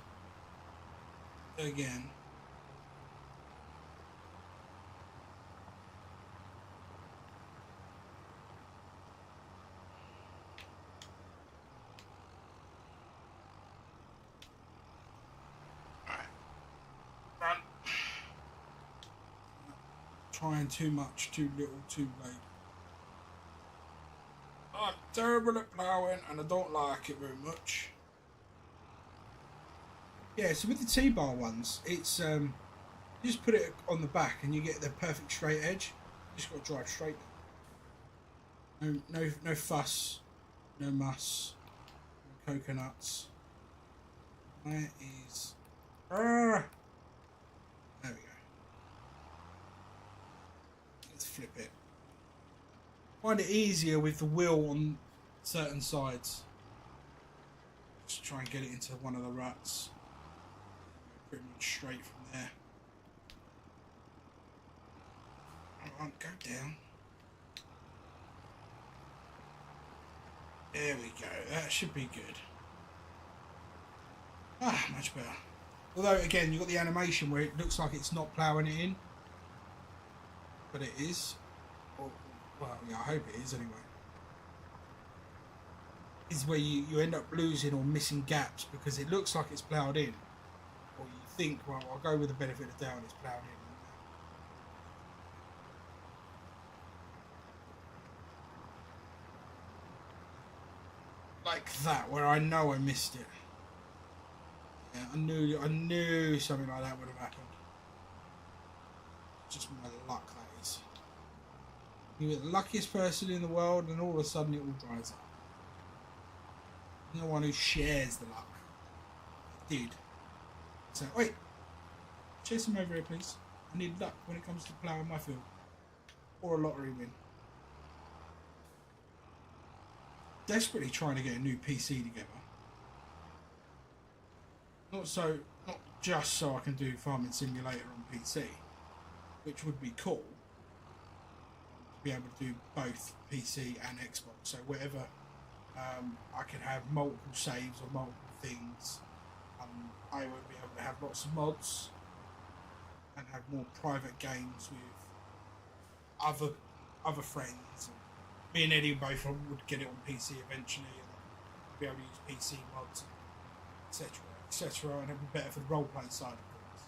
Again. Trying too much, too little, too late. I'm terrible at ploughing and I don't like it very much. Yeah, so with the T-bar ones, it's you just put it on the back and you get the perfect straight edge. You just got to drive straight. No fuss, no muss, no coconuts. That is. There we go. Let's flip it. Find it easier with the wheel on certain sides. Just try and get it into one of the ruts. Pretty much straight from there. Come on, go down. There we go. That should be good. Ah, much better. Although, again, you've got the animation where it looks like it's not ploughing it in. But it is. Or, well, yeah, I hope it is anyway. Is where you end up losing or missing gaps because it looks like it's ploughed in. Or you think, well, I'll go with the benefit of the doubt, it's ploughed in. Like that, where I know I missed it. Yeah, I knew something like that would have happened. Just my luck, that is. You're the luckiest person in the world, and all of a sudden it all dries up. No one who shares the luck. It did. So, wait. Chase him over here, please. I need luck when it comes to ploughing my field. Or a lottery win. Desperately trying to get a new PC together. Not just so I can do Farming Simulator on PC, which would be cool. To be able to do both PC and Xbox. So wherever I can have multiple saves or multiple things I would be able to have lots of mods and have more private games with other friends. Me and Eddie both would get it on PC eventually, and be able to use PC mods, etc., etc., and it'd be better for the role playing side, of course.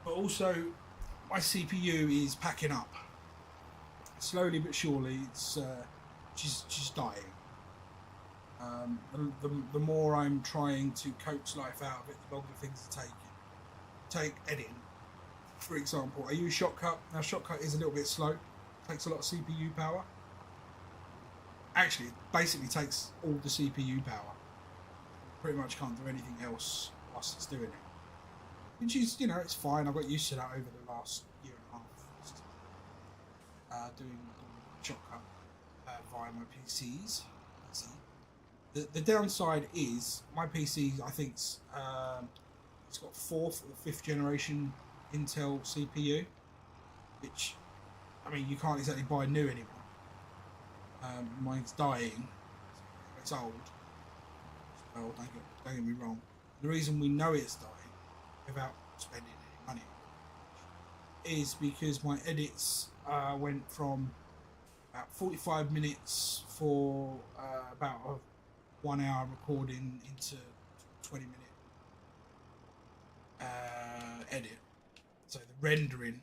But also, my CPU is packing up. Slowly but surely, she's dying. The more I'm trying to coax life out of it, the longer things are taking. Take editing, for example. I use Shotcut. Now, Shotcut is a little bit slow. Takes a lot of CPU power. Actually, it basically takes all the CPU power. Pretty much can't do anything else whilst it's doing it. Which is, it's fine. I got used to that over the last year and a half. Doing Shotcut via my PCs. The downside is my PC, I think it's got 4th or 5th generation Intel CPU, which, I mean, you can't exactly buy new anymore. Mine's dying. It's old. Well, don't get me wrong. The reason we know it's dying without spending any money is because my edits went from about 45 minutes for about a 1 hour recording into 20-minute edit. So the rendering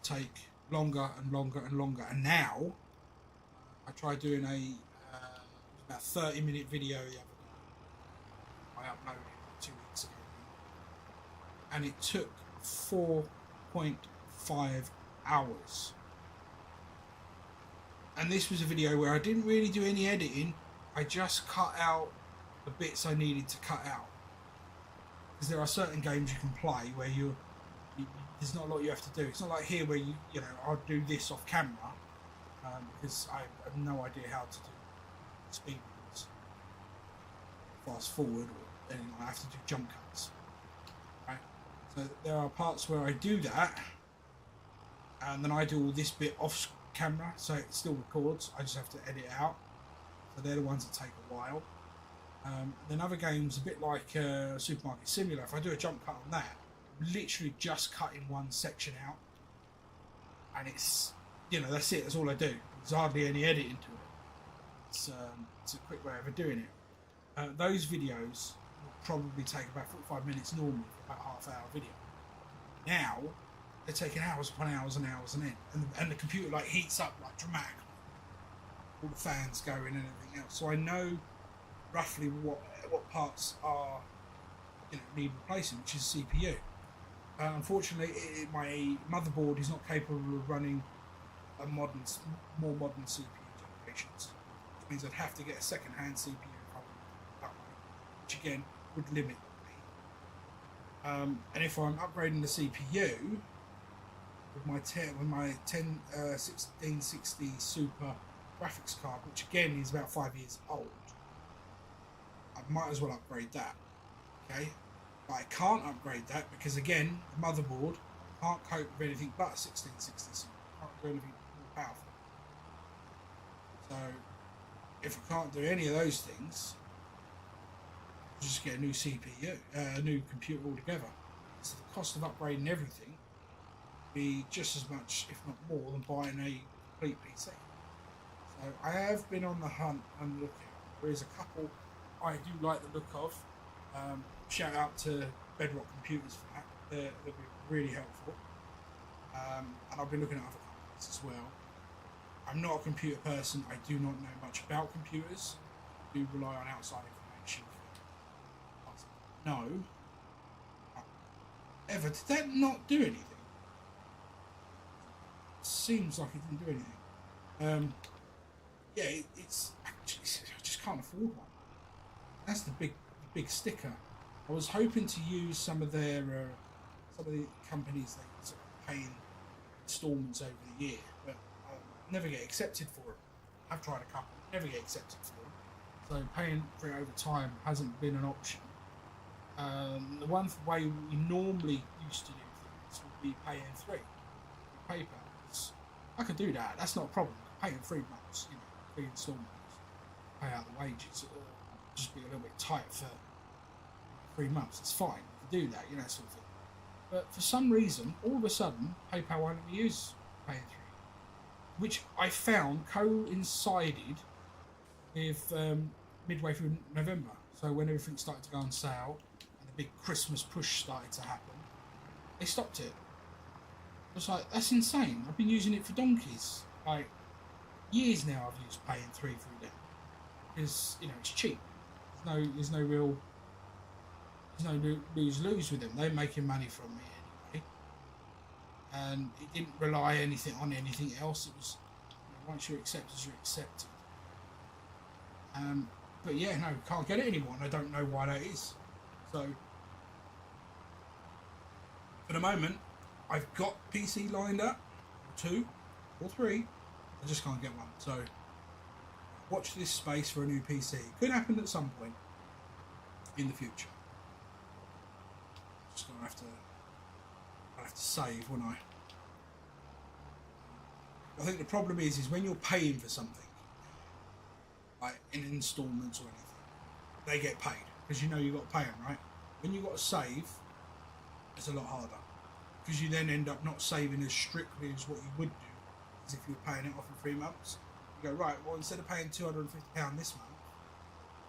take longer and longer and longer. And now I tried doing about 30-minute video the other day. I uploaded it 2 weeks ago, and it took 4.5 hours. And this was a video where I didn't really do any editing. I just cut out the bits I needed to cut out. Because there are certain games you can play where there's not a lot you have to do. It's not like here where I'll do this off camera because I have no idea how to do speed runs, fast forward, or anything. I have to do jump cuts. Right? So there are parts where I do that, and then I do all this bit off camera, so it still records. I just have to edit it out. So they're the ones that take a while. Then other games, a bit like Supermarket Simulator, if I do a jump cut on that, I'm literally just cutting one section out, and it's that's it. That's all I do. There's hardly any editing to it. It's a quick way of doing it. Those videos will probably take about 45 minutes normally for about half-hour video. Now they're taking hours upon hours and hours and end, and the computer heats up dramatically. All the fans going and everything else. So I know roughly what parts are need replacing, which is CPU. Unfortunately, my motherboard is not capable of running more modern CPU generations, which means I'd have to get a second-hand CPU that way, which again would limit me. And if I'm upgrading the CPU with my 1660 Super graphics card, which again is about 5 years old, I might as well upgrade that. Okay, but I can't upgrade that because again the motherboard can't cope with anything but 1660 Super. Can't do anything more powerful. So if I can't do any of those things, I'll just get a new CPU, a new computer altogether. So the cost of upgrading everything would be just as much, if not more, than buying a complete PC. So I have been on the hunt and looking. There is a couple I do like the look of. Shout out to Bedrock Computers for that. They'll be really helpful. And I've been looking at other companies as well. I'm not a computer person. I do not know much about computers. I do rely on outside information. No. Ever, did that not do anything? Seems like it didn't do anything. Yeah, it's actually, I just can't afford one. That's the big sticker. I was hoping to use some of the companies that sort of pay in installments over the year, but I never get accepted for them. I've tried a couple, never get accepted for them. So paying for it over time hasn't been an option. The one way we normally used to do things would be pay in 3 PayPal. I could do that. That's not a problem. Pay in 3 months, 3 installments, pay out the wages. It'll just be a little bit tight for 3 months. It's fine. You can do that, sort of thing. But for some reason, all of a sudden, PayPal won't let me use Pay in 3, which I found coincided with midway through November. So when everything started to go on sale and the big Christmas push started to happen, they stopped it. I was like, that's insane. I've been using it for donkeys. Like, years now I've used Pay in 3 through them. Because, it's cheap. There's no real... There's no lose-lose with them. They're making money from me anyway. And it didn't rely on anything else. It was, once you're accepted, you're accepted. But yeah, no, can't get it anymore, and I don't know why that is. So, for the moment, I've got PC lined up, or 2, or 3. I just can't get one. So, watch this space for a new PC. It could happen at some point in the future. Just gonna have to save, won't I? I think the problem is when you're paying for something, like in installments or anything, they get paid because you've got to pay them, right? When you've got to save, it's a lot harder because you then end up not saving as strictly as what you would do as if you were paying it off in 3 months. You go, right, well, instead of paying £250 this month,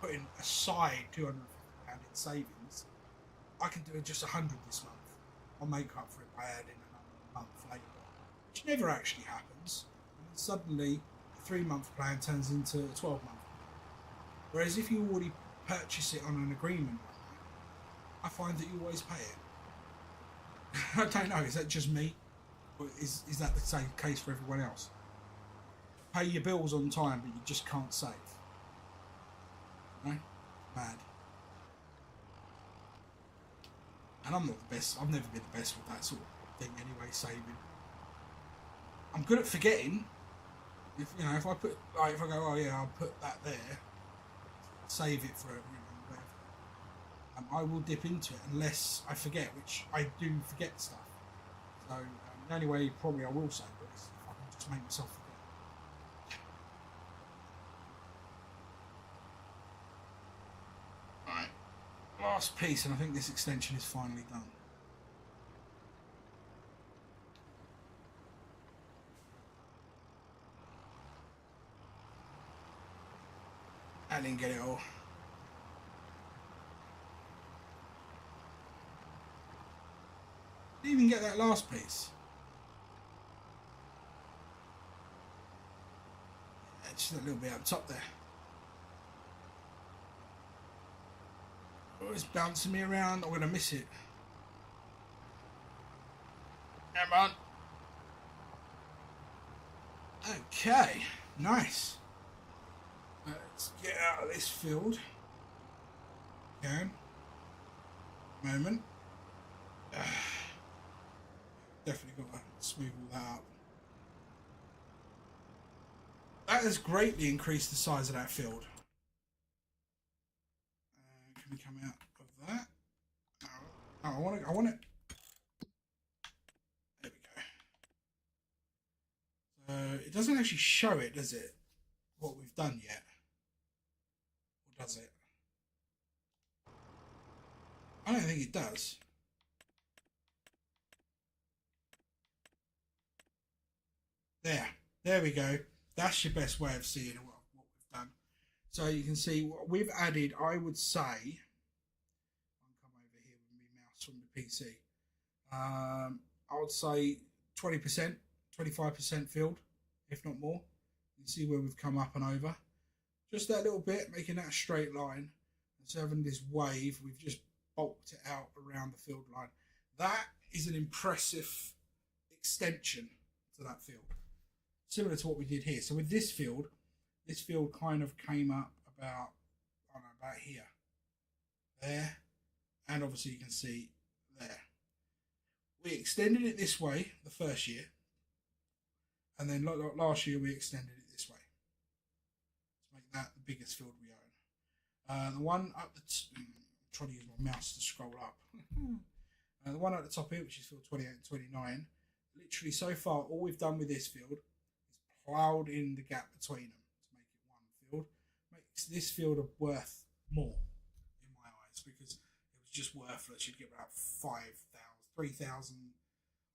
putting aside £250 in savings, I can do just 100 this month. I'll make up for it by adding another month later, which never actually happens. And then suddenly, a 3-month plan turns into a 12-month. Whereas if you already purchase it on an agreement, I find that you always pay it. I don't know, is that just me? Or is that the same case for everyone else? Pay your bills on time, but you just can't save. No? Mad. And I'm not the best. I've never been the best with that sort of thing anyway, saving. I'm good at forgetting. If I put, like, if I go, oh yeah, I'll put that there, save it for whatever. I will dip into it unless I forget, which I do forget stuff. So the only way probably I will save it is if I can just make myself forget. Right, last piece, and I think this extension is finally done. I didn't get it all. Didn't even get that last piece. Yeah, just a little bit up top there. Oh, it's bouncing me around. I'm going to miss it. Come on. Okay, nice. Let's get out of this field. Can. Moment. Definitely got to smooth all that up. That has greatly increased the size of that field. Can we come out of that? Oh, I want it. There we go. It doesn't actually show it, does it? What we've done yet? Or does it? I don't think it does. There we go. That's your best way of seeing what we've done. So you can see what we've added, I would say, I'll come over here with my mouse from the PC. I would say 20%, 25% filled, if not more. You can see where we've come up and over. Just that little bit, making that a straight line. Instead of having this wave, we've just bulked it out around the field line. That is an impressive extension to that field. Similar to what we did here. So with this field kind of came up about, I don't know, about here. There. And obviously you can see there. We extended it this way the first year. And then last year we extended it this way. To make that the biggest field we own. The one up the... I'm trying to use my mouse to scroll up. The one at the top here, which is field 28 and 29. Literally so far, all we've done with this field ploughed in the gap between them to make it one field. Makes this field worth more in my eyes because it was just worthless. You'd get about 5,000, 3,000,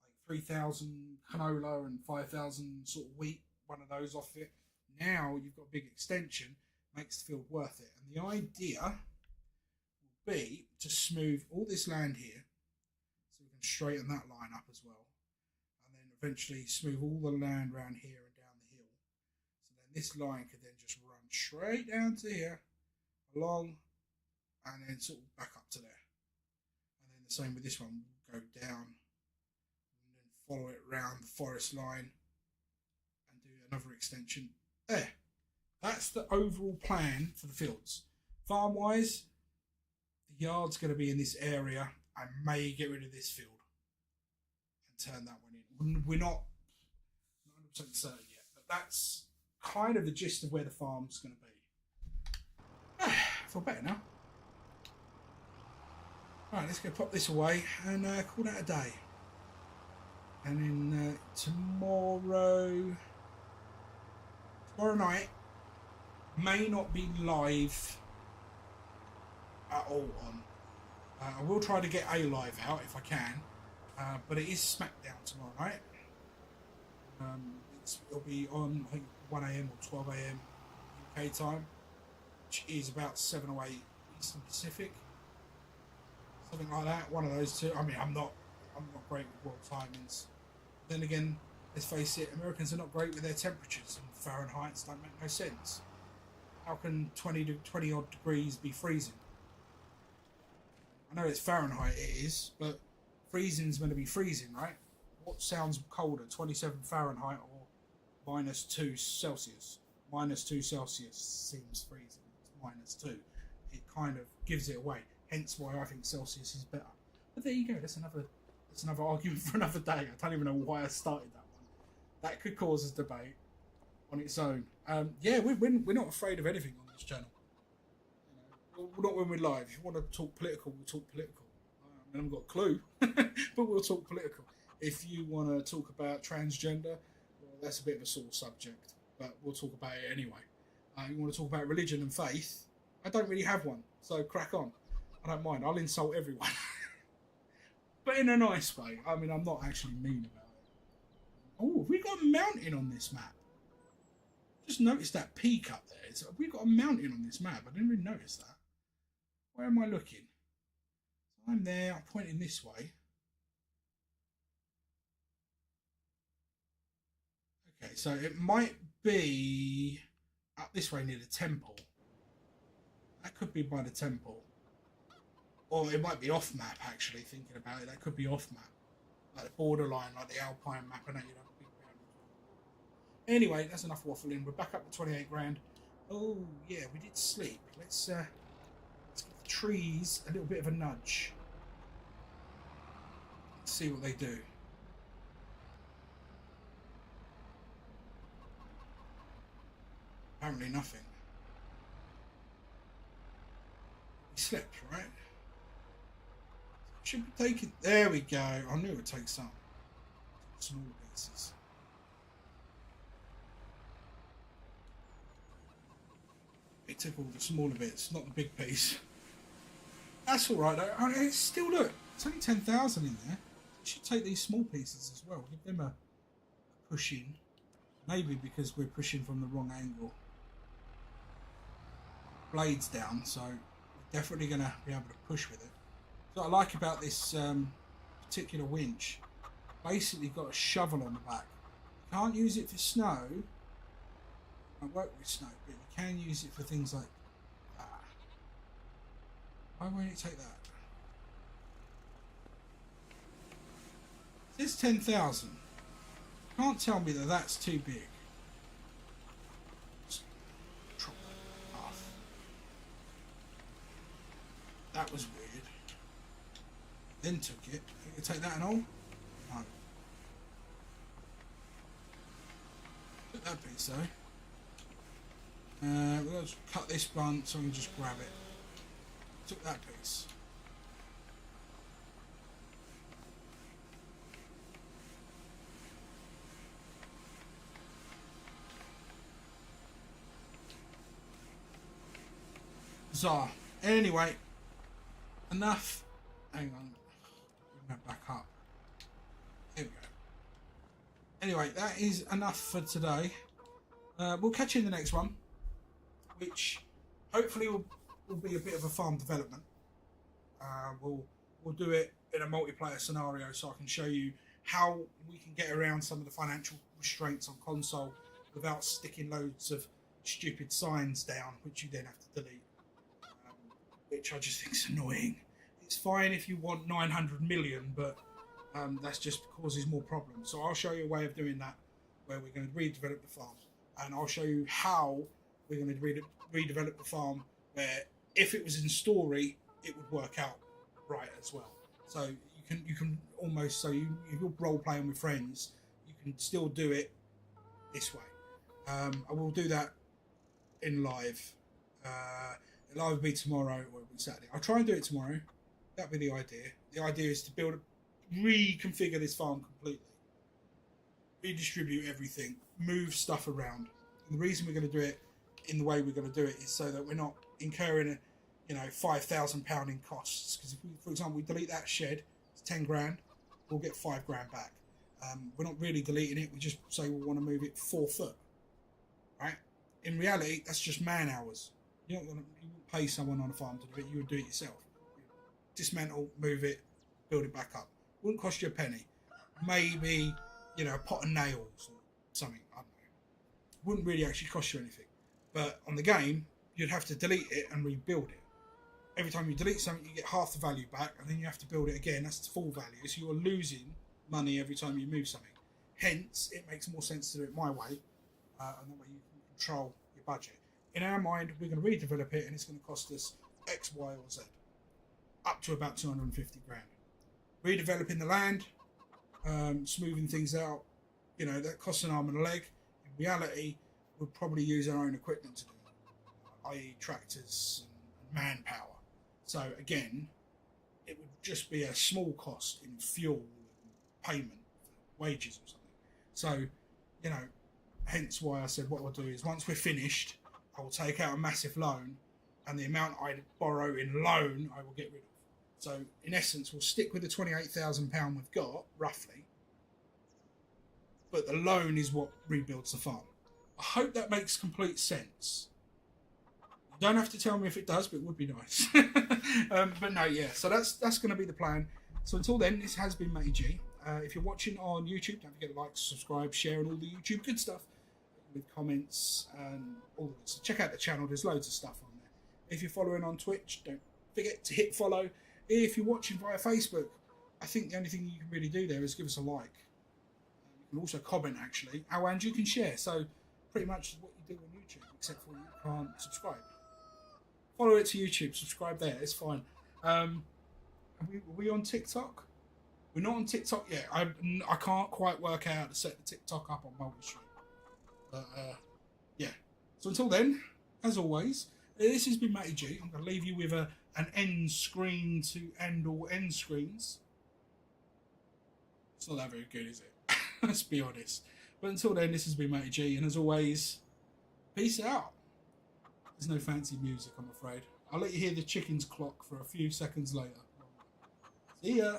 like 3,000 canola and 5,000 sort of wheat, one of those off it. Now you've got a big extension, makes the field worth it. And the idea will be to smooth all this land here, so we can straighten that line up as well, and then eventually smooth all the land around here and down the hill. So then this line could then just run straight down to here, along, and then sort of back up to there. And then the same with this one, we'll go down and then follow it round the forest line and do another extension there. That's the overall plan for the fields. Farm wise, the yard's going to be in this area. I may get rid of this field and turn that one in. We're not 100% certain yet, but that's kind of the gist of where the farm's going to be. I feel better now. Right, let's go pop this away and call that a day. And then tomorrow night may not be live at all on. I will try to get a live out if I can, but it is SmackDown tomorrow night. It'll be on, I think, 1 AM or 12 AM UK time, which is about 7 or 8 Eastern Pacific, something like that. One of those two. I mean, I'm not great with world timings. Then again, let's face it, Americans are not great with their temperatures, and Fahrenheit don't make no sense. How can 20 odd degrees be freezing? I know it's Fahrenheit, it is, but freezing's going to be freezing, right? What sounds colder, 27 Fahrenheit or -2 Celsius? -2 Celsius seems freezing. It's -2. It kind of gives it away. Hence why I think Celsius is better. But there you go. That's another argument for another day. I don't even know why I started that one. That could cause a debate on its own. Yeah, we're not afraid of anything on this channel. Not when we're live. If you want to talk political, we'll talk political. I haven't got a clue, but we'll talk political. If you want to talk about transgender, well, that's a bit of a sore subject, but we'll talk about it anyway. You want to talk about religion and faith? I don't really have one, so crack on. I don't mind. I'll insult everyone, but in a nice way. I mean, I'm not actually mean about it. Oh, have we got a mountain on this map? Just noticed that peak up there. We've got a mountain on this map. I didn't really notice that. Where am I looking? So I'm there. I'm pointing this way. Okay, so it might be up this way near the temple. That could be by the temple. Or it might be off map, actually, thinking about it. That could be off map. Like the borderline, like the Alpine map. I know you don't have a big mountain. Anyway, that's enough waffling. We're back up to 28 grand. Oh, yeah, we did sleep. Let's give the trees a little bit of a nudge. Let's see what they do. Apparently nothing. We slept, right? Should we take it? There we go. I knew it would take some. Small pieces. It took all the smaller bits, not the big piece. That's alright though. It's still, look, it's only 10,000 in there. We should take these small pieces as well. Give them a push in. Maybe because we're pushing from the wrong angle. Blades down, so we're definitely going to be able to push with it. So what I like about this particular winch, basically got a shovel on the back. You can't use it for snow. I won't with snow, but you can use it for things like that. Why won't it take that? It says 10,000. Can't tell me that that's too big. Just drop that off. That was weird. Then took it. You can take that and all? No. Took that piece though. We'll just cut this one so we can just grab it. Took that piece. Bizarre. Anyway, enough Hang on. Bring that back up. There we go. Anyway, that is enough for today. We'll catch you in the next one, which hopefully will be a bit of a farm development. We'll do it in a multiplayer scenario, so I can show you how we can get around some of the financial restraints on console without sticking loads of stupid signs down, which you then have to delete, which I just think is annoying. It's fine if you want 900 million, but that's just causes more problems. So I'll show you a way of doing that, where we're going to redevelop the farm, and I'll show you how we're going to redevelop the farm, where if it was in story, it would work out right as well. So you can almost, so if you're role playing with friends, you can still do it this way. I will do that in live. It'll either be tomorrow or it'll be Saturday. I'll try and do it tomorrow. That'd be the idea. The idea is to reconfigure this farm completely, redistribute everything, move stuff around. And the reason we're going to do it in the way we're going to do it is so that we're not incurring £5,000 in costs. Because if we, for example, we delete that shed, it's 10 grand, we'll get 5 grand back. We're not really deleting it. We just say we want to move it 4 foot, right? In reality, that's just man hours. You won't pay someone on a farm to do it. You would do it yourself. Dismantle, move it, build it back up. Wouldn't cost you a penny. Maybe a pot of nails or something. I don't know. Wouldn't really actually cost you anything. But on the game, you'd have to delete it and rebuild it. Every time you delete something, you get half the value back, and then you have to build it again. That's the full value. So you're losing money every time you move something. Hence, it makes more sense to do it my way, and that way you can control your budget. In our mind, we're going to redevelop it, and it's going to cost us X, Y, or Z, up to about 250 grand. Redeveloping the land, smoothing things out, that costs an arm and a leg. In reality, we'll probably use our own equipment to do it, i.e. tractors and manpower. So again, it would just be a small cost in fuel and payment for wages or something. So, hence why I said what I'll do is once we're finished, I will take out a massive loan, and the amount I borrow in loan, I will get rid of. So in essence, we'll stick with the £28,000 we've got, roughly, but the loan is what rebuilds the farm. I hope that makes complete sense. You don't have to tell me if it does, but it would be nice. But no, yeah. So that's going to be the plan. So until then, this has been Matty G. If you're watching on YouTube, don't forget to like, subscribe, share, and all the YouTube good stuff with comments and all of this. So check out the channel. There's loads of stuff on there. If you're following on Twitch, don't forget to hit follow. If you're watching via Facebook, I think the only thing you can really do there is give us a like. You can also comment, actually, and you can share. So pretty much what you do on YouTube, except for you can't subscribe. Follow it to YouTube, subscribe there, it's fine. Are we on TikTok? We're not on TikTok yet. I can't quite work out how to set the TikTok up on multi-stream. But yeah. So until then, as always, this has been Matty G. I'm going to leave you with an end screen to end all end screens. It's not that very good, is it? Let's be honest. But until then, this has been Matty G, and as always, peace out. There's no fancy music, I'm afraid. I'll let you hear the chicken's clock for a few seconds later. See ya.